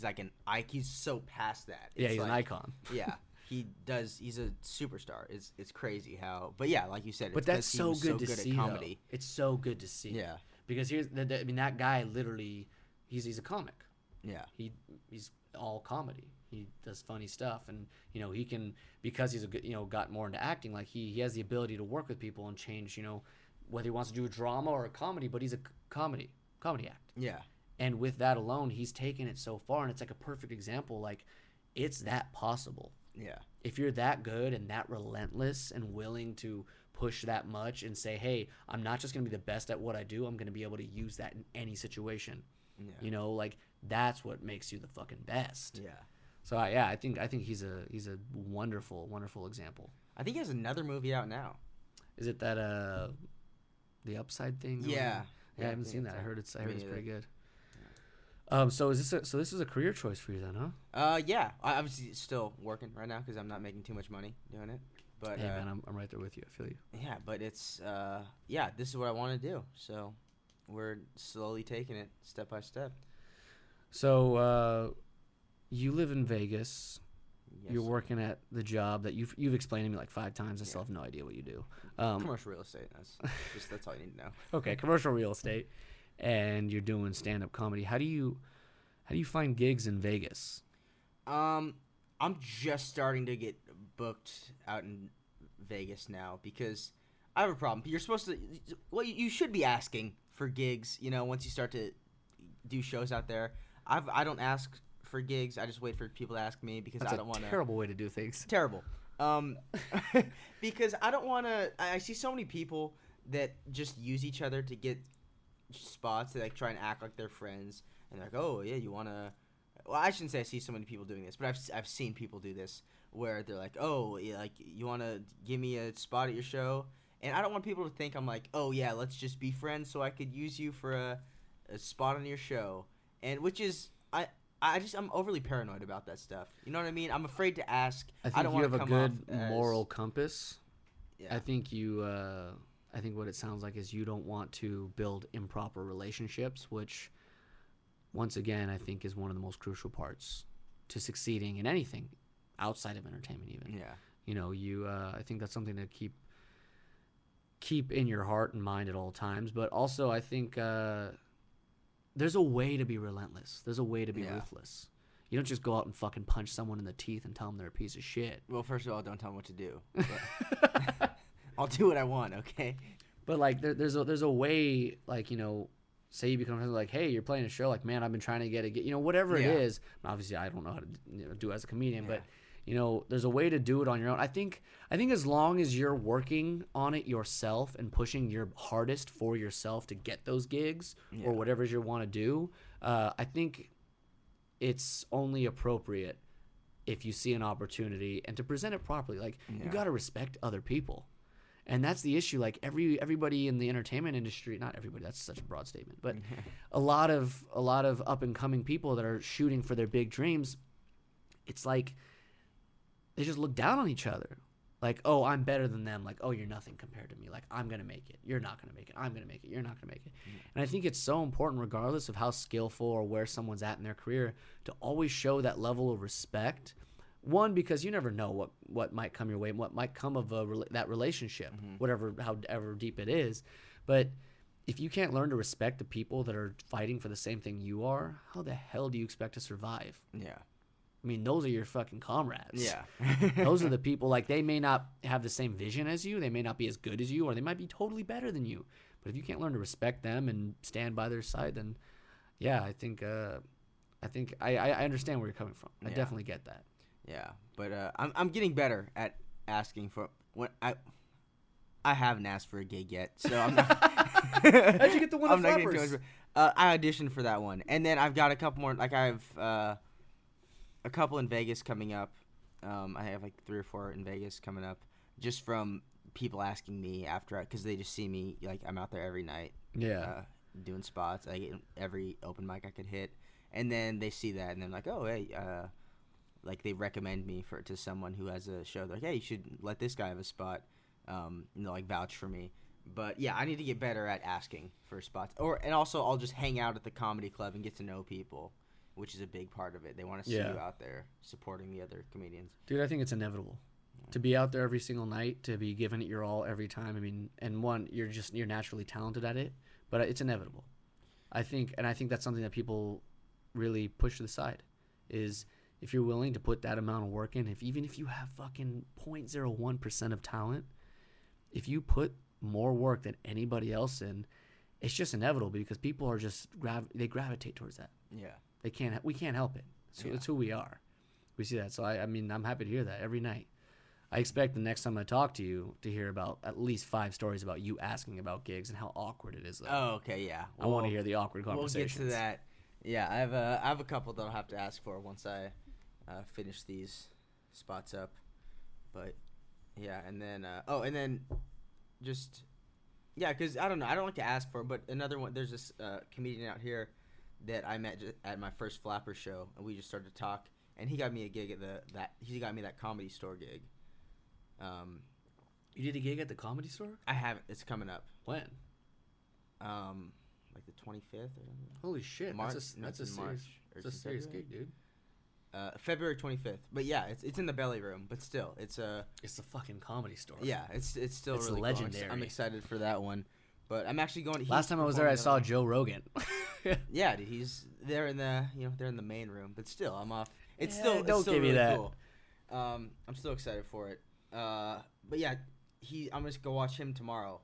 like an icon. He's so past that. Yeah. He's like, an icon. Yeah. He's a superstar. It's crazy how. But yeah, like you said. But that's so good to see. Comedy. It's so good to see. Yeah. Because that guy literally. He's a comic. Yeah. He's all comedy. He does funny stuff, and you know he can, because he's got more into acting. Like he has the ability to work with people and change, whether he wants to do a drama or a comedy. But he's a comedy act. Yeah. And with that alone, he's taken it so far, and it's like a perfect example. Like it's that possible. Yeah. If you're that good and that relentless and willing to push that much and say, hey, I'm not just gonna be the best at what I do. I'm gonna be able to use that in any situation. Yeah. Like that's what makes you the fucking best. Yeah. So I think he's a wonderful example. I think he has another movie out now. Is it that the Upside thing? Yeah. I haven't seen that. I heard it's pretty good. Yeah. So this is a career choice for you then, huh? Yeah. I'm obviously still working right now because I'm not making too much money doing it. But hey man, I'm right there with you. I feel you. Yeah, but it's this is what I want to do. So we're slowly taking it step by step. So you live in Vegas. Yes, You're working at the job that you've explained to me like 5 times. I still have no idea what you do. Commercial real estate. That's all you need to know. Okay, commercial real estate, and you're doing stand-up comedy. How do you find gigs in Vegas? I'm just starting to get booked out in Vegas now because I have a problem. You're supposed to. Well, you should be asking for gigs. Once you start to do shows out there. I don't ask for gigs. I just wait for people to ask me because I don't want to. Terrible way to do things. Terrible. Because I don't want to. I see so many people that just use each other to get spots. They like try and act like they're friends, and they're like, "Oh yeah, you want to." Well, I shouldn't say I see so many people doing this, but I've seen people do this where they're like, "Oh, yeah, like you want to give me a spot at your show," and I don't want people to think I'm like, "Oh yeah, let's just be friends so I could use you for a spot on your show." And which is I'm overly paranoid about that stuff. You know what I mean? I'm afraid to ask. I think don't you have a good as, moral compass. Yeah. I think I think what it sounds like is you don't want to build improper relationships, which once again I think is one of the most crucial parts to succeeding in anything outside of entertainment even. Yeah. I think that's something to keep in your heart and mind at all times, but also I think there's a way to be relentless. There's a way to be ruthless. You don't just go out and fucking punch someone in the teeth and tell them they're a piece of shit. Well, first of all, don't tell them what to do. I'll do what I want, okay? But like, there's a way, like, say you become like, hey, you're playing a show, like, man, I've been trying to get whatever it is. Obviously, I don't know how to do it as a comedian, but there's a way to do it on your own. I think as long as you're working on it yourself and pushing your hardest for yourself to get those gigs or whatever you want to do, I think it's only appropriate if you see an opportunity and to present it properly. Like you got to respect other people. And that's the issue. Like everybody in the entertainment industry, not everybody, that's such a broad statement, but a lot of up and coming people that are shooting for their big dreams, it's like they just look down on each other. Like, oh, I'm better than them. Like, oh, you're nothing compared to me. Like, I'm going to make it. You're not going to make it. I'm going to make it. You're not going to make it. And I think it's so important, regardless of how skillful or where someone's at in their career, to always show that level of respect. One, because you never know what might come your way and what might come of that relationship, however deep it is. But if you can't learn to respect the people that are fighting for the same thing you are, how the hell do you expect to survive? Yeah. I mean, those are your fucking comrades. Yeah. Those are the people, like, they may not have the same vision as you. They may not be as good as you, or they might be totally better than you. But if you can't learn to respect them and stand by their side, then, yeah, I think I understand where you're coming from. I definitely get that. Yeah, but I'm getting better at asking for when I haven't asked for a gig yet, so I'm not. How'd you get the one at Flappers? I auditioned for that one, and then I've got a couple more. Like I have a couple in Vegas coming up. I have like 3 or 4 in Vegas coming up, just from people asking me after, because they just see me, like, I'm out there every night. Yeah. Doing spots, like every open mic I could hit, and then they see that, and they're like, oh, hey, like they recommend me to someone who has a show. They're like, hey, you should let this guy have a spot. And they'll like vouch for me. But yeah, I need to get better at asking for spots. And also I'll just hang out at the comedy club and get to know people, which is a big part of it. They want to see you out there supporting the other comedians. Dude, I think it's inevitable to be out there every single night, to be giving it your all every time. I mean, and one, you're naturally talented at it, but it's inevitable. I think that's something that people really push to the side, is if you're willing to put that amount of work in, even if you have fucking 0.01% of talent, if you put more work than anybody else in, it's just inevitable, because people are just they gravitate towards that. Yeah. We can't help it. So it's who we are. We see that. So I mean, I'm happy to hear that every night. I expect the next time I talk to you to hear about at least 5 stories about you asking about gigs and how awkward it is, though. Oh, okay, yeah. I want to hear the awkward conversations. We'll get to that. Yeah, I have a couple that I'll have to ask for once I finish these spots up. But yeah, and then just because I don't know, I don't like to ask for it, but another one. There's this comedian out here that I met at my first Flapper show, and we just started to talk, and he got me a gig at he got me that Comedy Store gig. You did a gig at the Comedy Store? I haven't. It's coming up. When? Like the 25th or something. Holy shit! March, that's a serious gig, dude. February 25th. But yeah, it's in the Belly Room. But still, it's the fucking Comedy Store. Yeah, it's still it's really legendary. Cool. I'm excited for that one. But I'm actually going. Last time I was there, I saw Joe Rogan. Yeah, dude, he's there in the main room. But still, I'm off. It's don't still give really me that. Cool. I'm still excited for it. But yeah, I'm just gonna watch him tomorrow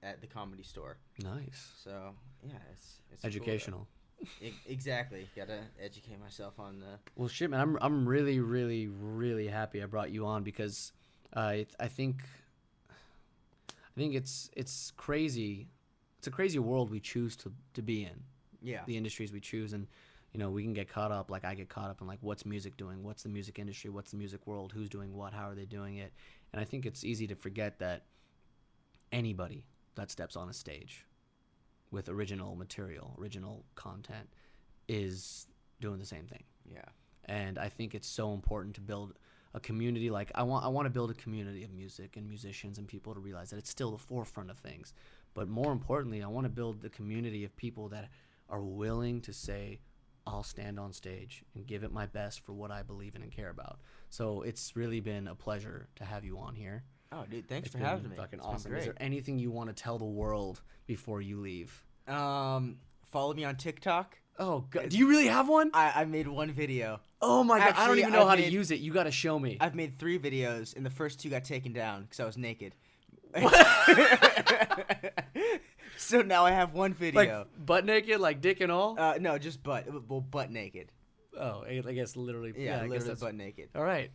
at the Comedy Store. Nice. So yeah, it's educational. Cool, exactly. Gotta educate myself on the. Well, shit, man, I'm really, really, really happy I brought you on, because I think it's crazy. It's a crazy world we choose to be in. Yeah. The industries we choose, and we can get caught up, like I get caught up in, like, what's music doing? What's the music industry? What's the music world? Who's doing what? How are they doing it? And I think it's easy to forget that anybody that steps on a stage with original material, original content, is doing the same thing. Yeah. And I think it's so important to build a community. Like, I want to build a community of music and musicians and people to realize that it's still the forefront of things. But more importantly, I want to build the community of people that are willing to say, I'll stand on stage and give it my best for what I believe in and care about. So it's really been a pleasure to have you on here. Oh, dude, thanks for having me. Fucking awesome. Is there anything you want to tell the world before you leave? Follow me on TikTok. Oh, God. Do you really have one? I made one video. Oh, my God. I don't even know how to use it. You got to show me. I've made 3 videos, and the first 2 got taken down because I was naked. So now I have 1 video. Like butt naked, like dick and all? No, just butt. Well, butt naked. Oh, I guess literally. Yeah, I literally guess butt naked. All right.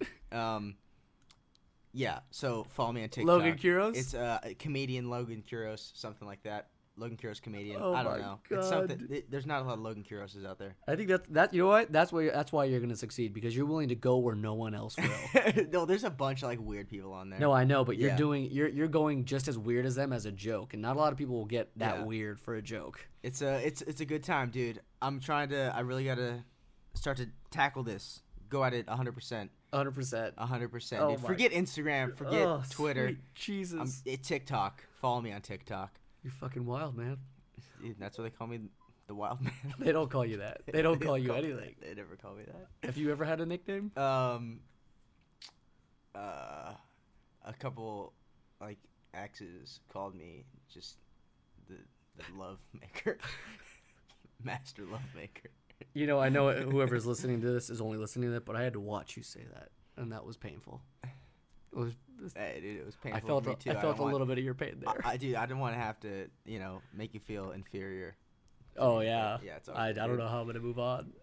Yeah, so follow me on TikTok. Logan Quiroz? It's comedian Logan Quiroz, something like that. Logan Quiroz comedian. Oh, I don't know. God. It's something. There's not a lot of Logan Quirozes out there. I think that you know what? That's why you're gonna succeed, because you're willing to go where no one else will. No, there's a bunch of like weird people on there. No, I know, but you're going just as weird as them as a joke, and not a lot of people will get that weird for a joke. It's a good time, dude. I really gotta start to tackle this. Go at it 100%. 100%. 100%. Oh Dude. my- Forget Instagram. Forget Oh, Twitter. sweet Jesus. TikTok. Follow me on TikTok. You're fucking wild, man. Dude, that's what they call me, the wild man. They don't call you that. They don't call you anything. They never call me that. Have you ever had a nickname? A couple like exes called me just the love maker, master love maker. You know, I know whoever's listening to this is only listening to it, but I had to watch you say that, and that was painful. It was. Hey, dude, it was painful. I felt. for me too. I felt a little bit of your pain there. Dude, I didn't want to have to, make you feel inferior. Oh yeah. Yeah, it's all I good, don't dude. know how I'm gonna move on.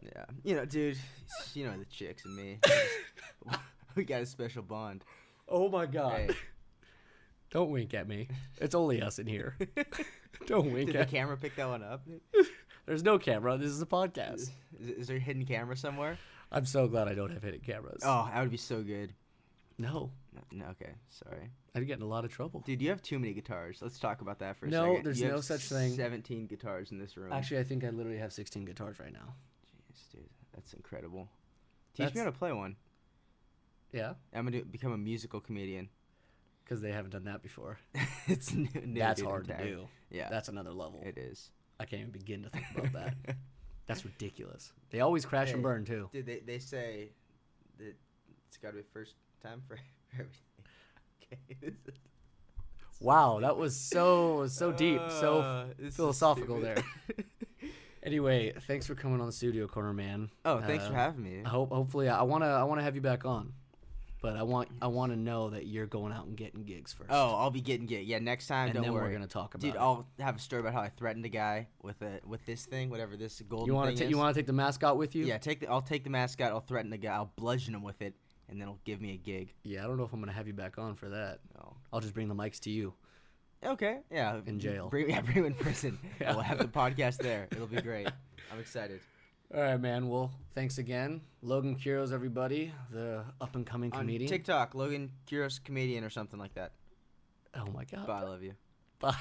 Yeah, dude, the chicks and me. We got a special bond. Oh my god. Hey. Don't wink at me. It's only us in here. Don't wink Did at the camera pick that one up? There's no camera. This is a podcast. Is there a hidden camera somewhere? I'm so glad I don't have hidden cameras. Oh, that would be so good. No. No, okay, sorry. I'd get in a lot of trouble. Dude, you have too many guitars. Let's talk about that for a No, second. there's You no have such thing. 17 guitars in this room. Actually, I think I literally have 16 guitars right now. Jeez, dude, that's incredible. Teach me how to play one. Yeah? I'm gonna become a musical comedian. Because they haven't done that before. It's new. That's dude, hard to entirely. do. Yeah, That's another level. it is. I can't even begin to think about that. That's ridiculous. They always crash and Hey. burn, too. Dude, they say that it's got to be first time for everything. Okay. Wow, that was so deep, so this is philosophical stupid. there. Anyway, thanks for coming on the Studio Corner, man. Oh, thanks for having me. Hopefully, I wanna have you back on, but I want to know that you're going out and getting gigs first. Oh, I'll be getting get. Yeah, next time. and Don't then worry. we're gonna talk about Dude, it. I'll have a story about how I threatened a guy with this thing, whatever this golden You want thing to is. take the mascot with you? Yeah, I'll take the mascot. I'll threaten the guy. I'll bludgeon him with it, and then he'll give me a gig. Yeah, I don't know if I'm gonna have you back on for that. Oh. I'll just bring the mics to you. Okay. Yeah. In jail. Bring him in prison. Yeah. We'll have the podcast there. It'll be great. I'm excited. All right, man. Well, thanks again, Logan Quiroz, everybody, the up and coming On comedian. TikTok, Logan Quiroz comedian or something like that. Oh my God. Bye. I love you. Bye.